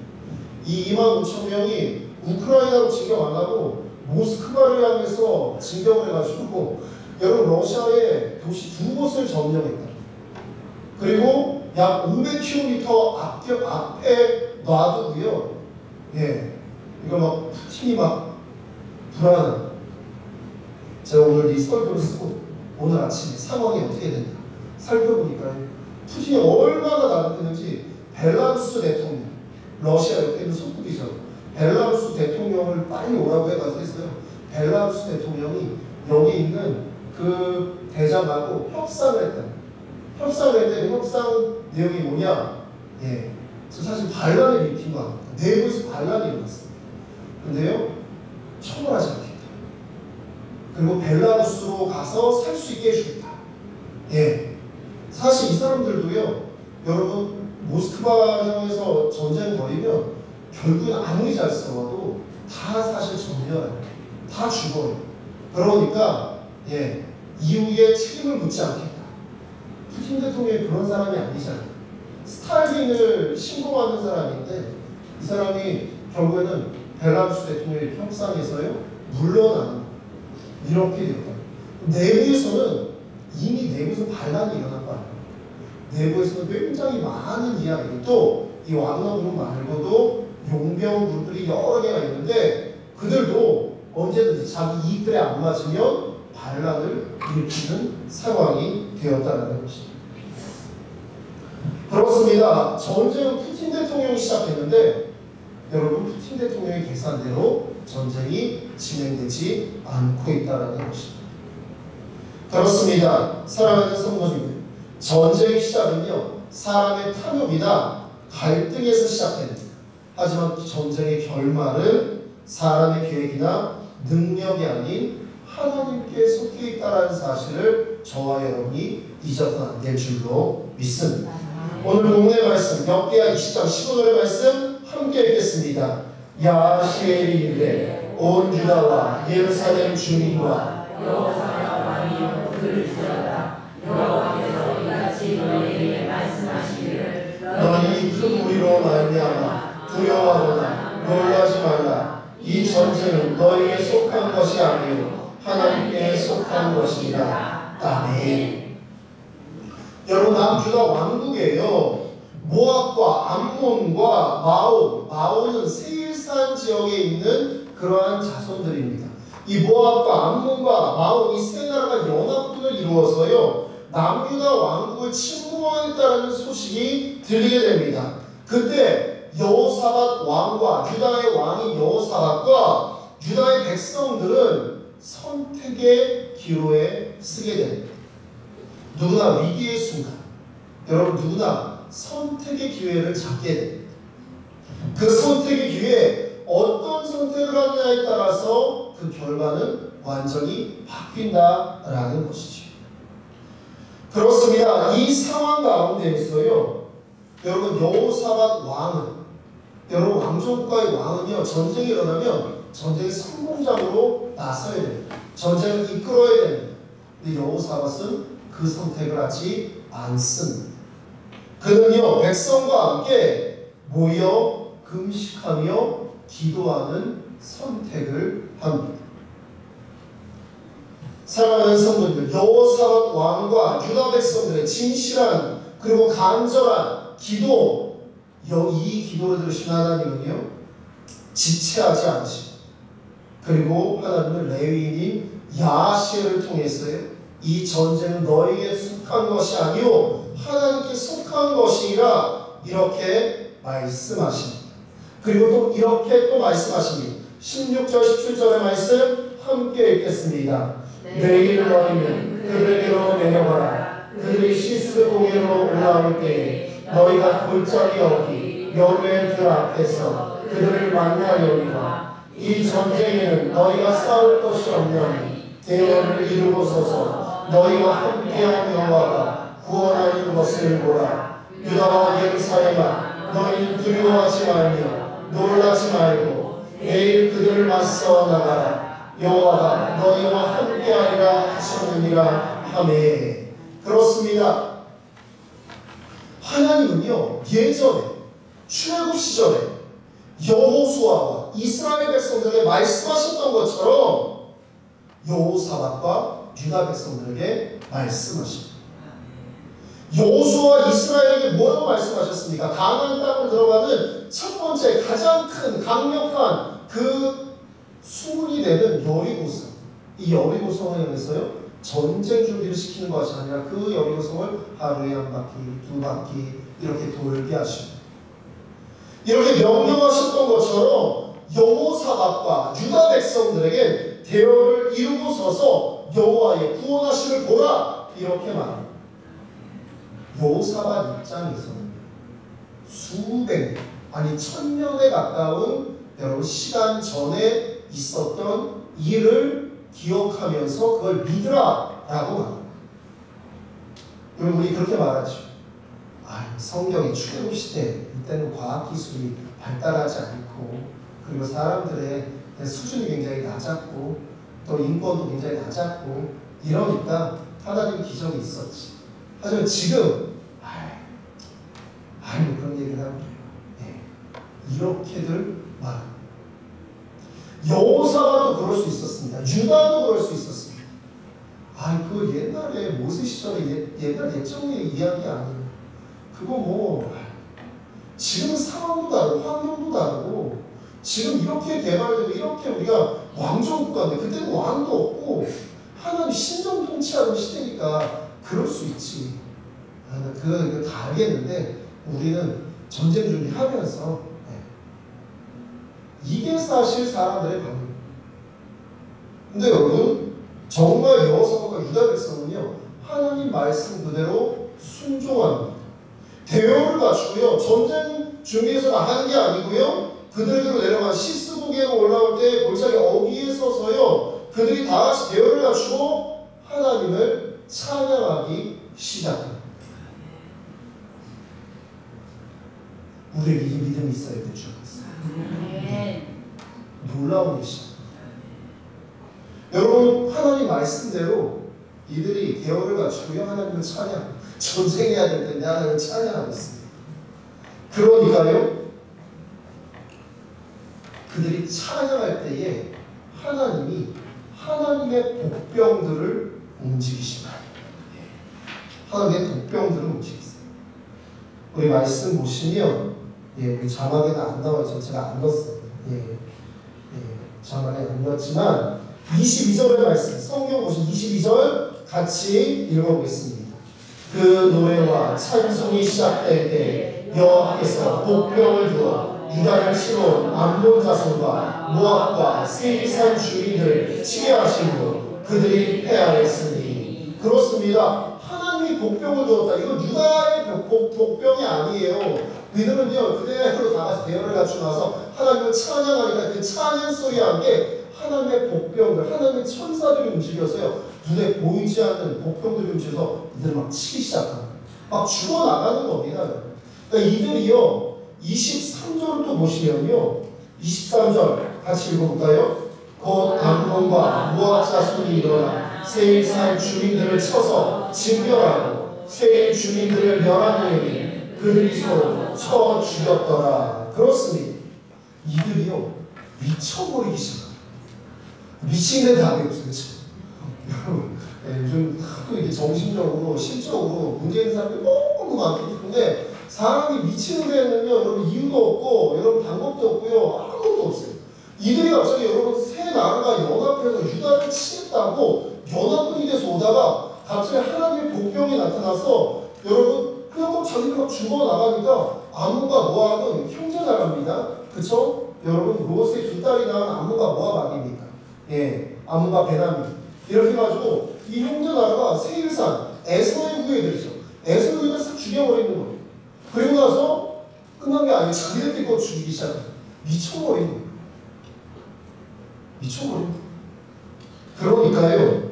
이 25,000명이 우크라이나로 진격 안 하고 모스크바를 향해서 진격을 해가지고 여러분 러시아의 도시 2곳을 점령했다. 그리고 약 500km 앞에 놔두고요. 예, 이거 막 푸틴이 막 불안한. 제가 오늘 이 설교를 쓰고 오늘 아침에 상황이 어떻게 된다 살펴보니까 푸틴이 얼마나 나락했는지 벨라루스 대통령, 러시아 옆에 있는 속국이죠. 벨라루스 대통령을 빨리 오라고 해가지고 했어요. 벨라루스 대통령이 여기 있는 그 대장하고 협상을 했다. 협상을 했는데 협상 내용이 뭐냐? 예, 사실 반란을 일으킨 거 아닙니까? 내부에서 반란이 일어났어요. 근데요, 처벌하지 않겠다. 그리고 벨라루스로 가서 살 수 있게 해주겠다. 예, 사실 이 사람들도요, 여러분 모스크바 향해서 전쟁 벌이면 결국엔 아무리 잘 싸워도 다 사실 전멸해요. 다 죽어요. 그러니까 예, 이후에 책임을 묻지 않겠다. 푸틴 대통령이 그런 사람이 아니잖아요. 스탈린을 신봉하는 사람인데 이 사람이 결국에는 벨라루스 대통령의 협상에서요 물러나는 이렇게 되었다. 내부에서는 이미 내부에서 반란이 일어난 거 아니에요. 내부에서는 굉장히 많은 이야기들, 또 이 와그너 그룹 말고도 용병 그룹들이 여러 개가 있는데 그들도 언제든지 자기 이익들에 안 맞으면 반란을 일으키는 상황이 되었다는 것입니다. 그렇습니다. 전쟁은 푸틴 대통령이 시작했는데 여러분 푸틴 대통령의 계산대로 전쟁이 진행되지 않고 있다는 것입니다. 그렇습니다. 사랑하는 성도님들, 전쟁의 시작은요 사람의 탐욕이나 갈등에서 시작됩니다. 하지만 전쟁의 결말은 사람의 계획이나 능력이 아닌 하나님께 속해 있다는 사실을 저와 여러분이 잊어서는 안 될 줄로 믿습니다. 오늘 본문의 말씀 역대하 20장 15절의 말씀 함께 읽겠습니다. 야시엘이 이르되 온 유다와 예루살렘 주민과 여호사야 왕이여 들으시어다. 여호와께서 이같이 너희에게 말씀하시기를 너희 큰 무리로 말미암아 두려워하거나 놀라지 말라. 이 전쟁은 너희에게 속한 것이 아니요 하나님께 속한 것이니라. 아멘. 여러분 남유다 왕국이에요. 모압과 암몬과 마온은 세일산 지역에 있는 그러한 자손들입니다. 이 모압과 암몬과 마온 이 세 나라가 연합군을 이루어서요 남유다 왕국을 침공하겠다는 소식이 들리게 됩니다. 그때 여호사밧 왕과 유다의 왕이 여호사밧과 유다의 백성들은 선택의 기로에 서게 됩니다. 누구나 위기의 순간, 여러분 누구나 선택의 기회를 잡게 됩니다. 그 선택의 기회에 어떤 선택을 하느냐에 따라서 그 결과는 완전히 바뀐다라는 것이죠. 그렇습니다. 이 상황 가운데에서요, 여러분 여호사밧 왕은, 여러분 왕족과의 왕은요 전쟁이 일어나면 전쟁의 선봉장으로 나서야 됩니다. 전쟁을 이끌어야 됩니다. 근데 여호사밧은 그 선택을 하지 않습니다. 그는요 백성과 함께 모여 금식하며 기도하는 선택을 합니다. 사랑하는 성도들, 여호사밧 왕과 유다 백성들의 진실한 그리고 간절한 기도, 이 기도를 들으신 하나님은요 지체하지 않으시고, 그리고 하나님은 레위인인 야시엘을 통해서요 이 전쟁은 너희에게 속한 것이 아니요 하나님께 속한 것이라 이렇게 말씀하십니다. 그리고 또 이렇게 또 말씀하십니다. 16절 17절의 말씀 함께 읽겠습니다. 내일 너희는 그들에게로 내려가라. 그들이 시스 공회로 올라올 때에 너희가 골짜기 어디 여호와의 들 앞에서 그들을 만나려니와 이 전쟁에는 너희가 싸울 것이 없나니 대언을 이루고 서서 너희와 함께한 여호와가 구원하는 것을 보라. 유다와 예루살렘아 너희는 두려워하지 말며 놀라지 말고 내일 그들을 맞서 나가라. 여호와가 너희와 함께하리라 하셨느니라. 아멘. 그렇습니다. 하나님 하나님은요 예전에 출애굽 시절에 여호수아와 이스라엘 백성들에게 말씀하셨던 것처럼 여호사밧과 유다 백성들에게 말씀하십니다. 여호수아와 이스라엘에게 뭐라고 말씀하셨습니까? 가나안 땅으로 들어가는 첫 번째 가장 큰 강력한 그 수문이 되는 여리고성, 이 여리고성을 향해서요 전쟁 준비를 시키는 것이 아니라 그 여리고성을 하루에 한 바퀴, 두 바퀴 이렇게 돌게 하십니다. 이렇게 명령하셨던 것처럼 여호사밧과 유다 백성들에게 대열을 이루고 서서 여호와의 구원하심을 보라 이렇게 말합니다. 여호사밧 입장에서는 수백 년 아니 1000년에 가까운 여러분 시간 전에 있었던 일을 기억하면서 그걸 믿으라 라고 말합니다. 여러분 우리 그렇게 말하죠. 성경의 출애굽 시대 이때는 과학기술이 발달하지 않고 그리고 사람들의 수준이 굉장히 낮았고 또 인권도 굉장히 낮았고 이러니까 하나님 기적이 있었지. 하지만 지금 뭐 그런 얘기를 하고 네. 이렇게들 말합니다. 여호사밧도 그럴 수 있었습니다. 유다도 그럴 수 있었습니다. 그 옛날에 모세 시절에 옛날 예정의 이야기 아니에요. 그거 뭐 지금 상황도 다르고 환경도 다르고 지금 이렇게 개발되고 이렇게 우리가 왕정국가인데 그때는 왕도 없고 하나님 신정 통치하는 시대니까 그럴 수 있지. 그거 다 알겠는데 우리는 전쟁 준비하면서 이게 사실 사람들의 반응입니다. 근데 여러분 정말 여호사밧과 유다 백성은요 하나님 말씀 그대로 순종합니다. 대열을 갖추고요 전쟁 준비해서 나가는 게 아니고요 그들에게로 내려간 시스고개로 올라올 때 골짜기 어귀에 서서요 그들이 다 같이 대열을 갖추고 하나님을 찬양하기 시작합니다. 우리에게 이 믿음이 있어야 될 줄 알았어요. 놀라운 일이죠. 여러분 하나님 말씀대로 이들이 대열을 갖추고 하나님을 찬양 전쟁해야 될 텐데 하나님을 찬양하고 있습니다. 그러니까요 그들이 찬양할 때에 하나님이 하나님의 복병들을 움직이십니다. 하나님의 복병들을 움직이세요. 우리 말씀 보시면 우리 자막에는 안 나와서 제가 안 넣었어요. 자막에 안 넣었지만 22절의 말씀 성경 보신 22절 같이 읽어보겠습니다. 그 노래와 찬송이 시작될 때 여호와께서 복병을 두어 유다를 치러 암몬 자손과 모압과 세일산 주민을 치게 하시고 그들이 패하였으니 그렇습니다. 하나님이 복병을 두었다. 이건 유다의 복병이 아니에요. 그들은요 그대로 다 같이 대열을 갖추고 나서 하나님을 찬양하니까 그 찬양 소리와 함께 하나님의 복병들, 하나님의 천사들이 움직여서요 눈에 보이지 않는 복병들이 움직여서 이들 막 치기 시작합니다. 막 죽어나가는 겁니다. 그러니까 이들이요 23절을 또 보시면요 23절 같이 읽어볼까요? 곧 암몬과 모압 자손이 일어나 세일산 주민들을 쳐서 징벌하고 세일 주민들을 멸하노니 그들이 서로 쳐 죽였더라. 그렇습니다. 이들이요 미쳐버리기 시작합니다. 미친 데 답이 없어요. 여러분 요즘 하도 이게 정신적으로 실적으로 문제 있는 사람들이 너무 많기 때문에 사람이 미치는 데는요 여러분 이유도 없고 여러분 방법도 없고요 아무것도 없어요. 이들이 갑자기 여러분 세 나라가 연합해서 유다를 치겠다고 연합군이 돼서 오다가 갑자기 하나님의 복병이 나타나서 여러분 그냥 막 자기들 막 죽어나가니까 암몬과 모압은 형제 나라입니다. 그쵸? 여러분 롯의 두 딸이 낳은 암몬과 모압 아닙니까? 암몬과 베나미 이렇게 해가지고 이 형제 나라가 세일산 에서의 후예들이죠. 에서의 후예들을 싹 죽여버리는 거예요. 그리고 나서 끝난 게 아니고 자기들끼리 또 죽이기 시작해요. 미쳐버린 거예요. 미쳐버린 거예요. 그러니까요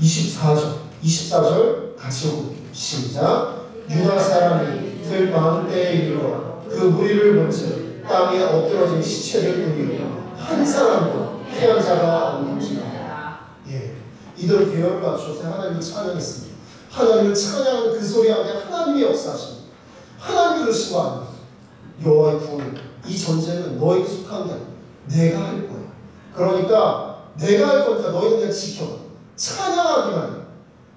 24절 같이 읽어볼게요. 시작. 유다 사람이 들 마흔대에 이르러 그 무리를 본즉 땅에 엎드러진 시체를 보이고 한 사람도 태어난 자가 없는지라. 이들을 대열을 갖춰서 하나님을 찬양했습니다. 하나님을 찬양하는 그 소리 안에 하나님의 역사하십니다. 하나님이 그러신 거 아니에요. 여호와의 구원, 이 전쟁은 너에게 속한 게 아니야. 내가 할 거야. 그러니까 내가 할 거니까 너희는 그냥 지켜봐. 찬양하기만 해.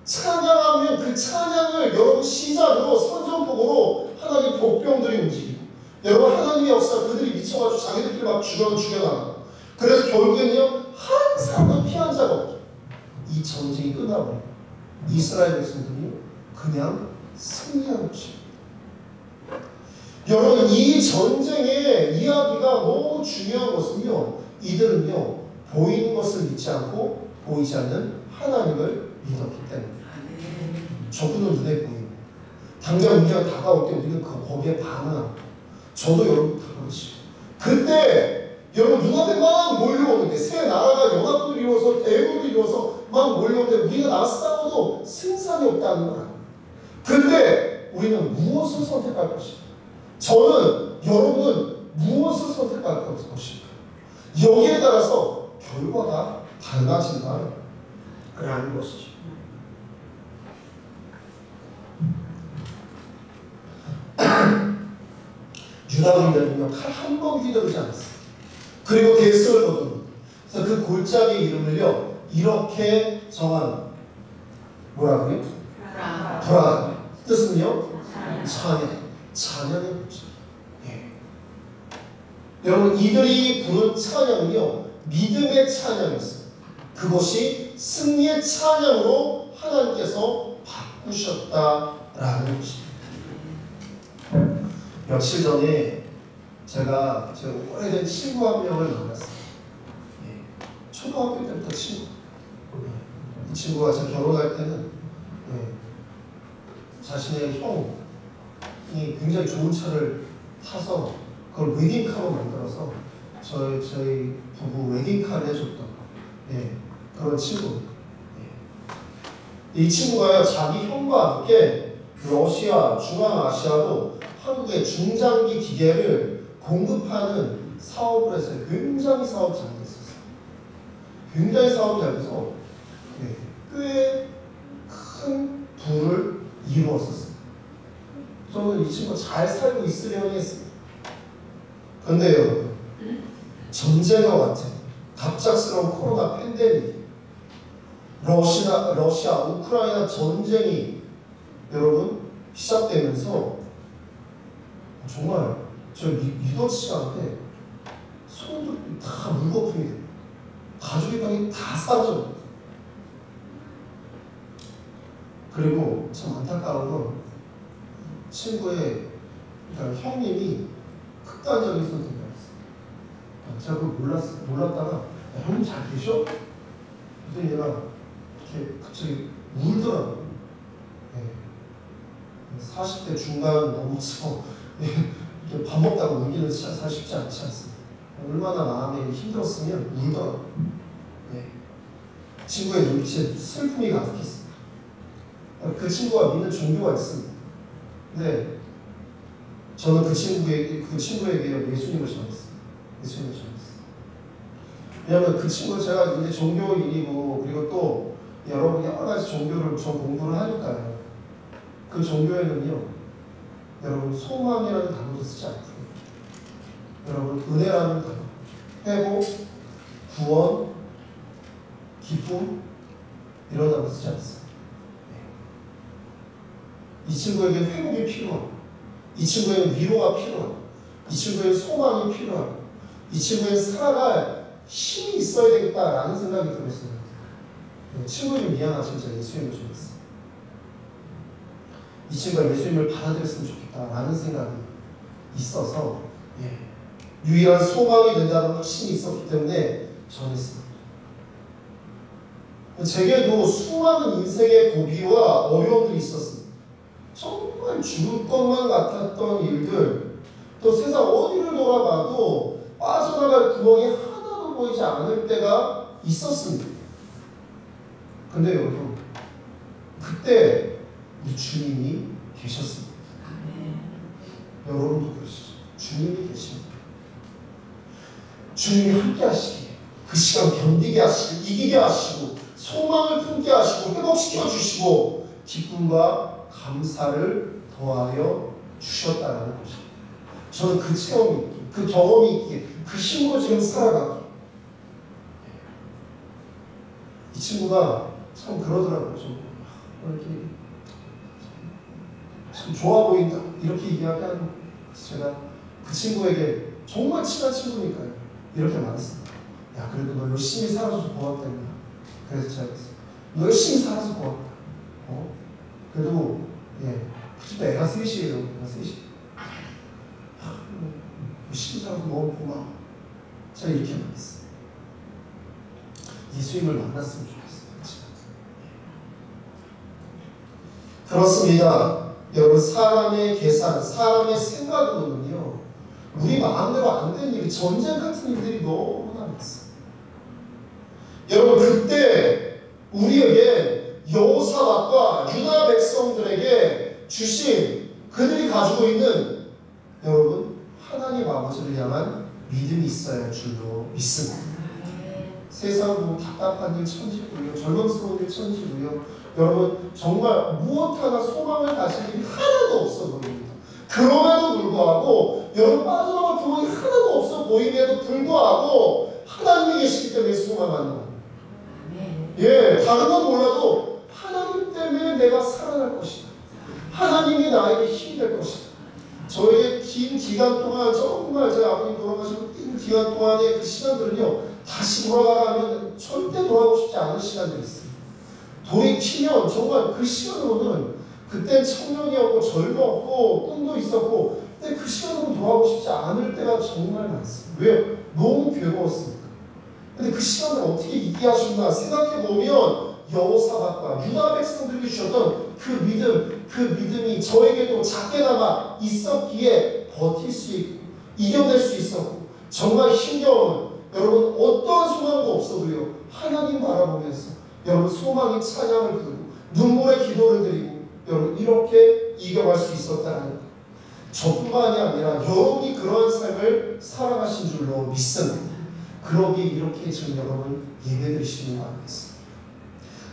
찬양하면 그 찬양을 여러분 시작으로 선전복으로 하나님의 복병들이 움직이고, 여러분 하나님의 역사 그들이 미쳐가지고 자기들끼리 막 죽여나가. 그래서 결국에는요 한 사람도 피한 자가 없죠. 이 전쟁이 끝나버려요. 이스라엘 백성들이 그냥 승리한 것입니다. 여러분 이 전쟁의 이야기가 너무 중요한 것은요, 이들은요 보이는 것을 믿지 않고 보이지 않는 하나님을 믿었기 때문에. 저분은 눈에 보이고 당장 문제가 다가올 때 우리는 거기에 반응합니다. 저도 여러분 다 그러시고, 그때 여러분 눈앞에 막 몰려오는데 새 나라가 연합을 이루어서 대국을 이루어서 막 몰려오는데 우리가 나서 싸워도 승산이 없다는 걸 알아요. 근데 우리는 무엇을 선택할 것인가? 저는 여러분은 무엇을 선택할 것인가? 여기에 따라서 결과가 달라진다라는 것이죠. 유다군들은요 칼 한 번 휘두르지 않았어요. 그리고 대수를 거둡니다. 그래서 그 골짜기 이름을요 이렇게 정한, 뭐라고요? 브라. 뜻은요? 찬양의 골짜기. 예. 여러분 이들이 부른 찬양은요 믿음의 찬양이었어요. 그것이 승리의 찬양으로 하나님께서 바꾸셨다라는 것입니다. 며칠 전에 제가 제 오래된 친구 한 명을 만났어요. 예. 초등학교 때부터 친구. 이 친구가 제가 결혼할 때는 자신의 형이 굉장히 좋은 차를 타서 그걸 웨딩카로 만들어서 저희 부부 웨딩카를 해줬던 그런 친구입니다. 이 친구가요 자기 형과 함께 러시아, 중앙아시아로 한국의 중장기 기계를 공급하는 사업을 해서 굉장히 사업이 잘 됐었어요. 굉장히 사업이 잘 돼서 꽤 큰 부를 이루었었어요. 저는 이 친구가 잘 살고 있으려니 했습니다. 그런데 여러분 전쟁과 같은 갑작스러운 코로나 팬데믹, 러시아, 우크라이나 전쟁이 여러분 시작되면서 정말 저 리더치한테 손도 다 물거품이 돼요. 가족의 병이 다 사라져요. 그리고 참 안타까운 건 친구의 그러니까 형님이 극단적인 선택을 했어요. 제가 그걸 몰랐다가 형님 잘 계셔? 그랬더니 얘가 이렇게 갑자기 울더라고요. 40대 중반 넘어서 이렇게 밥 먹다가 울기는 사실 쉽지 않지 않습니다. 얼마나 마음이 힘들었으면 울더라고요. 친구의 눈빛에 슬픔이 가득했습니다. 그 친구가 믿는 종교가 있습니다. 근데 저는 그 친구에게 예수님을 전했어요. 예수님을 전했어요. 왜냐하면 그 친구 제가 이제 종교인이고 그리고 또 여러 가지 종교를 저 공부를 하니까요. 그 종교에는요, 여러분 소망이라는 단어도 쓰지 않고요. 여러분 은혜라는 단어, 회복, 구원, 기쁨 이런 단어 쓰지 않습니다. 이 친구에게 회복이 필요하고, 이 친구에게 위로가 필요하고, 이 친구에게 소망이 필요하고, 이 친구에게 살아갈 힘이 있어야 되겠다라는 생각이 들었어요. 친구님 미안하시면 제가 예수님을 전했어요. 이 친구가 예수님을 받아들였으면 좋겠다라는 생각이 있어서 유일한 소망이 된다는 확신이 있었기 때문에 전했습니다. 제게도 수많은 인생의 고비와 어려움들이 있었습니다. 정말 죽을 것만 같았던 일들, 또 세상 어디를 돌아봐도 빠져나갈 구멍이 하나도 보이지 않을 때가 있었습니다. 근데 여러분, 그때 우리 주님이 계셨습니다. 여러분도 그러시죠. 주님이 계십니다. 주님이 함께 하시기에 그 시간 견디게 하시고 이기게 하시고 소망을 품게 하시고 회복시켜 주시고 기쁨과 감사를 더하여 주셨다는 것입니다. 저는 그 체험이 있기에, 그 경험이 있기에, 그 힘으로 지금 살아가고, 이 친구가 참 그러더라고요. 좀 이렇게 참 좋아 보인다 이렇게 이야기하는. 그래서 제가 그 친구에게 정말 친한 친구니까요 이렇게 말했습니다. 야, 그래도 너 열심히 살아서 고맙다. 그래서 제가 너 열심히 살아서 고맙다. 그래도 그때 애가 셋이에요. 애가 셋이. 열심히 살아서 너무 고마워. 제가 이렇게 말했어요. 예수님을 만났으면 좋겠어요. 그렇습니다. 여러분, 사람의 계산, 사람의 생각으로는요, 우리 마음대로 안 되는 일이, 전쟁 같은 일들이 너무나 많습니다. 여러분, 그때 우리에게 여호사밧과 유다 백성들에게 주신 그들이 가지고 있는, 여러분, 하나님 아버지를 향한 믿음이 있어야 할 줄로 믿습니다. 세상 답답한 일 천지고요, 절망스러운 일 천지고요. 여러분, 정말 무엇 하나 소망을 가질 일이 하나도 없어 보입니다. 그럼에도 불구하고, 여러분, 빠져나갈 구멍이 하나도 없어 보임에도 불구하고 하나님이 계시기 때문에 소망하는 거예요. 다른 건 몰라도 하나님 때문에 내가 살아날 것이다. 하나님이 나에게 힘이 될 것이다. 저에게 긴 기간 동안, 정말 제 아버님 돌아가시고 긴 기간 동안의 그 시간들은요, 다시 돌아가라 하면 절대 돌아가고 싶지 않은 시간들이 있어요. 돌이키면 정말 그 시간으로는, 그땐 청년이었고 젊었고 꿈도 있었고, 근데 그 시간으로 돌아가고 싶지 않을 때가 정말 많습니다. 왜요? 너무 괴로웠으니까. 근데 그 시간을 어떻게 이기하셨나 생각해보면, 여호사밧과 유다 백성들에게 주셨던 그 믿음, 그 믿음이 저에게도 작게나마 있었기에 버틸 수 있고 이겨낼 수 있었고, 정말 힘겨운, 여러분, 어떠한 소망도 없어도요, 하나님 바라보면서 여러분 소망의 찬양을 부르고 눈물의 기도를 드리고, 여러분 이렇게 이겨갈 수 있었다는 것. 저뿐만이 아니라 여러분이 그러한 삶을 살아가신 줄로 믿습니다. 그러기 이렇게 지금 여러분 예배드리시는 거 아니겠습니까?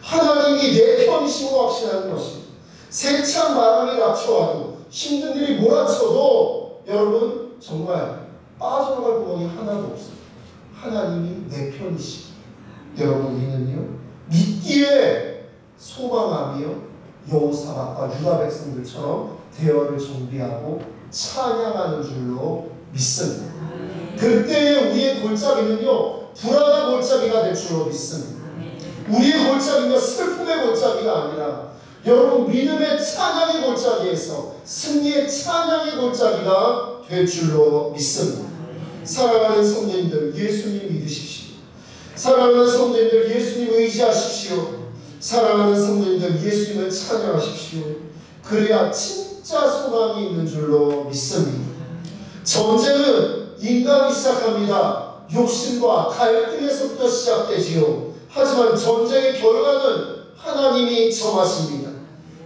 하나님이 내 편이심으로 확신하는 것입니다. 세찬 바람이 닥쳐와도, 힘든 일이 몰아쳐도 여러분 정말 빠져나갈 구멍이 하나도 없어요. 하나님이 내 편이시고, 여러분 우리는요, 믿기에 소망하며 여호사밧과 유다 백성들처럼 대열을 정비하고 찬양하는 줄로 믿습니다. 그때의 우리의 골짜기는요, 불안한 골짜기가 될 줄로 믿습니다. 우리의 골짜기는 슬픔의 골짜기가 아니라, 여러분 믿음의 찬양의 골짜기에서 승리의 찬양의 골짜기가 될 줄로 믿습니다. 사랑하는 성도님들, 예수님 믿으십시오. 사랑하는 성도님들, 예수님 의지하십시오. 사랑하는 성도님들, 예수님을 찬양하십시오. 그래야 진짜 소망이 있는 줄로 믿습니다. 전쟁은 인간이 시작합니다. 욕심과 갈등에서부터 시작되지요. 하지만 전쟁의 결과는 하나님이 정하십니다.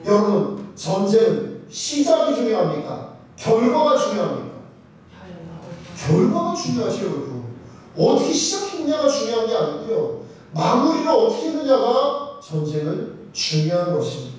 여러분, 전쟁은 시작이 중요합니까? 결과가 중요합니까? 결과가 중요하죠, 여러분. 어떻게 시작했느냐가 중요한 게 아니고요, 마무리를 어떻게 했느냐가 전쟁은 중요한 것입니다.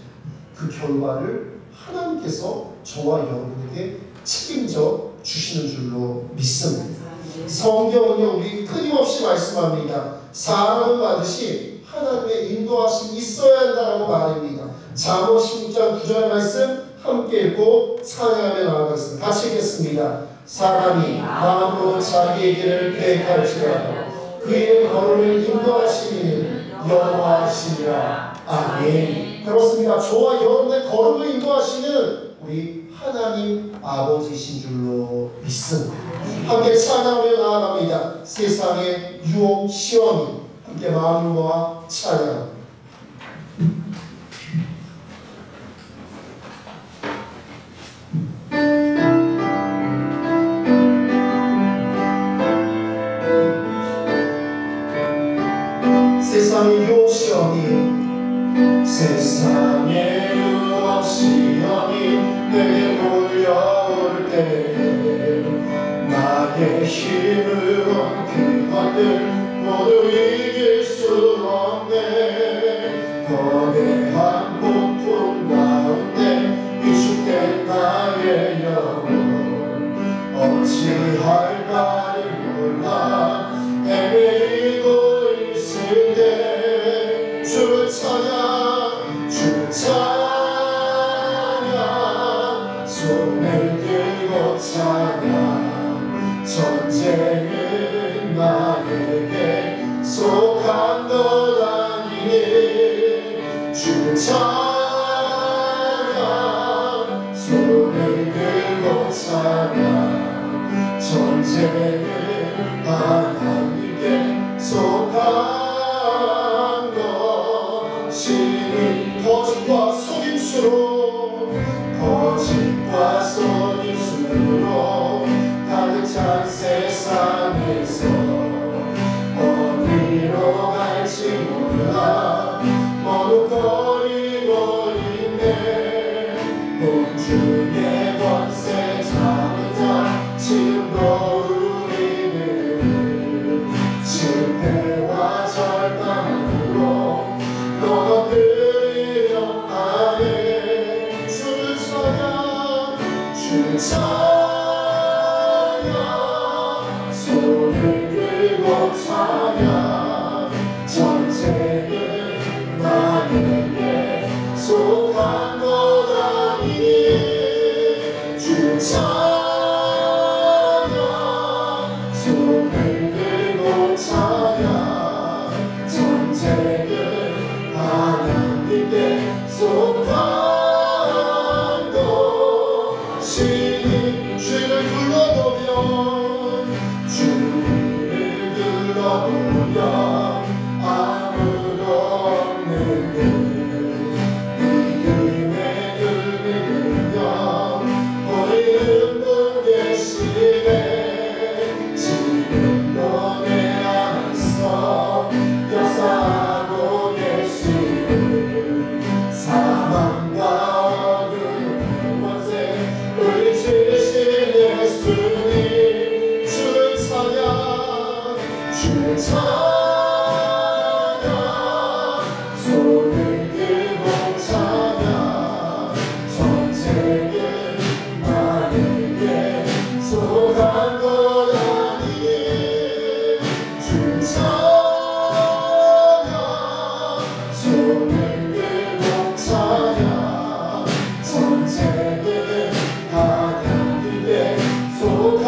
그 결과를 하나님께서 저와 여러분에게 책임져 주시는 줄로 믿습니다. 성경은요, 우리 끊임없이 말씀합니다. 사람은 반드시 하나님의 인도하심이 있어야 한다고 말합니다. 잠언 16장 9절 말씀 함께 읽고 찬양하며 나아가겠습니다. 같이 읽겠습니다. 사람이 마음으로 자기의 길을 계획할지라도 그의 걸음을 인도하시는 이는 여호와시니라. 아멘. 그렇습니다. 저와 여러분의 걸음을 인도하시는 우리 하나님 아버지신 줄로 믿습니다. 함께 찬양하며 나아갑니다. 세상의 유혹 시험이 함께 마음을 모아 찬양합니다. 세상의 유혹 시험이, 세상의 유혹 시험이 내게 몰려올 때 나의 힘으론 그것들 모두 이길 수 없네. 거대한 폭풍 찬양 전쟁은 하나님께 속한 것이니 거짓과 속임수로 가득 찬 세상에서 어디로 갈지 몰라 머뭇거리고 있네. 공중의 권세 잡은 자 지금도 우리는 실패와 절망으로 넘어뜨려 하네. 주를 찬양 손을 들고 찬양 전쟁은 나에게 속한 것 아니니 주 찬양 손을 들고 찬양 전쟁은 하나님께 속한 것이니 주를 불러보면 아무도 없는 듯 믿음의 눈이는요 보이는 분 계시네. 지금도 내 안에서 역사하고 계시는 사망과 어둠의 권세 물리치신 예수님 주를 찬양 손을 들고 찬양 전쟁은 나에게 속한 것 아니니 주 찬양 손을 들고 찬양 전쟁은 하나님께 속한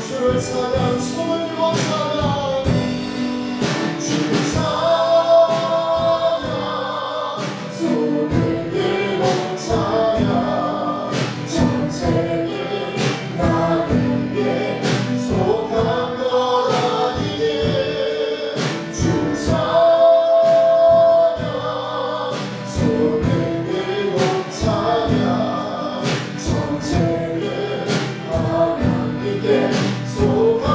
주를 찬양 손을 들고 찬양 주를 찬양 손을 들고 찬양 전쟁은 나에게 속한 것 아니니 주 찬양 손을 들고 찬양 전쟁은 하나님께 속한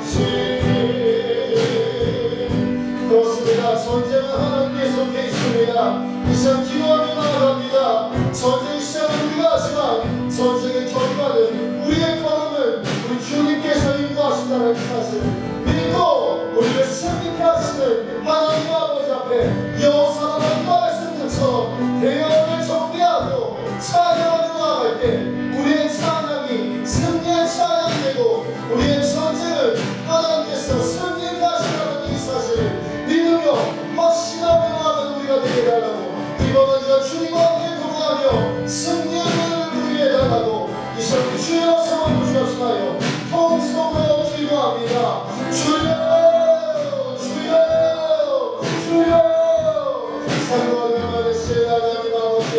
것이니. 그렇습니다. 전쟁은 하나님께 속해 있습니다. 이 시간 기도하며 나아갑니다. 전쟁 시작은 우리가 하지만 전쟁의 결과는 우리의 걸음은 우리 주님께서 인도하신다는 사실 믿고 우리를 승리케 하시는 하나님 아버지 앞에 여호사나 말씀처럼 대열을 정리하고 찬양하며 나아갈 때 우리의 찬양이 승리의 찬양이 되고 우리의 전쟁을 하나님께서 승리케 하신다는 이 사실을 믿으며 확신하며 나아가는 우리가 되게 달라고 이번 한 주간 주님과 함께 동행하며 승리의 문을 우리에게 달라고 이 시간 주여 성을 부주시하여 통성으로 기도합니다. 주여 주여 주여 사랑하는 하나님 아버지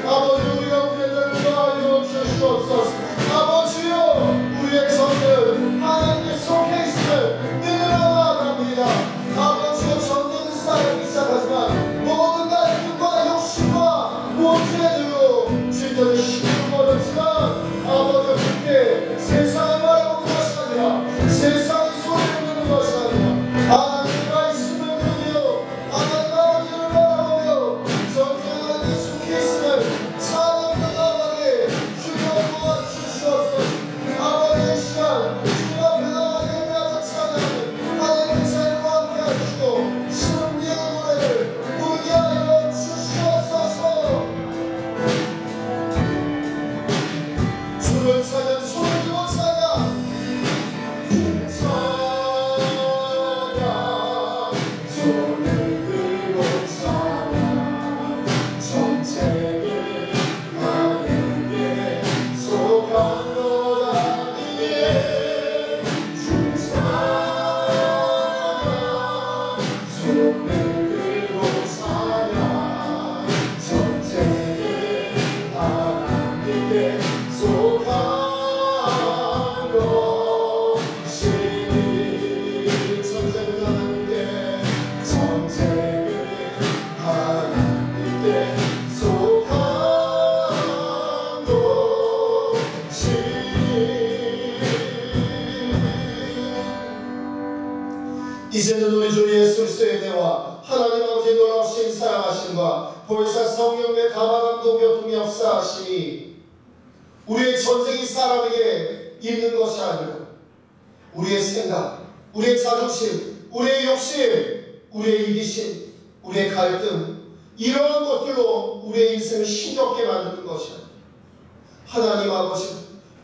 아버지 우리가 우리의 날과 이루어 주시옵소서. 아버지여 우리의 전쟁 하나님께 속해 있음을 믿으며 나아갑니다. 아버지여 전쟁은 싸우기 시작하지만 모든 갈등과 욕심과 모질을 들고 주님께 아버지 놀라우신 사랑하심과 보혜사 성령의 감화감동 교통 역사하심이 우리의 전쟁이 사람에게 있는 것이 아니라 우리의 생각, 우리의 자존심, 우리의 욕심, 우리의 이기심, 우리의 갈등, 이러한 것들로 우리의 인생을 힘겹게 만드는 것이야. 하나님 아버지,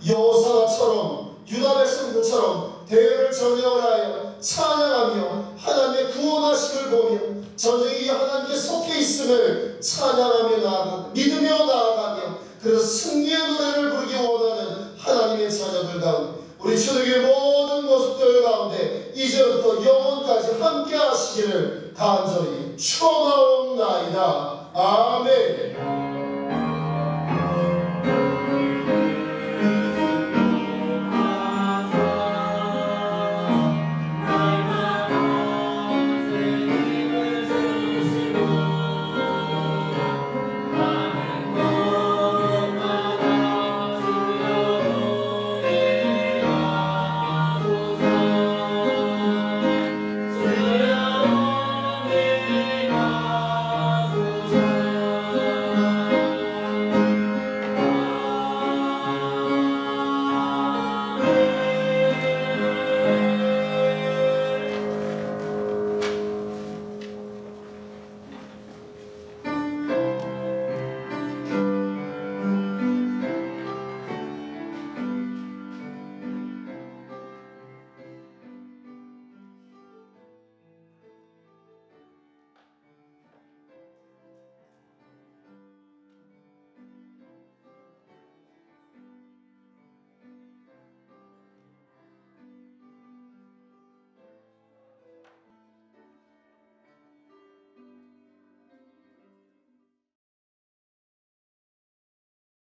여호사처럼 유다 백성들처럼 대열을 전쟁을 하여 찬양하며 하나님의 구원하심을 보며 전쟁이 하나님께 속해 있음을 찬양하며 나아가며 믿으며 나아가며 그래서 승리의 노래를 부르기 원하는 하나님의 자녀들 가운데 우리 초대교회 모든 모습들 가운데 이제부터 영원까지 함께 하시기를 간절히 축원하옵나이다. 아멘.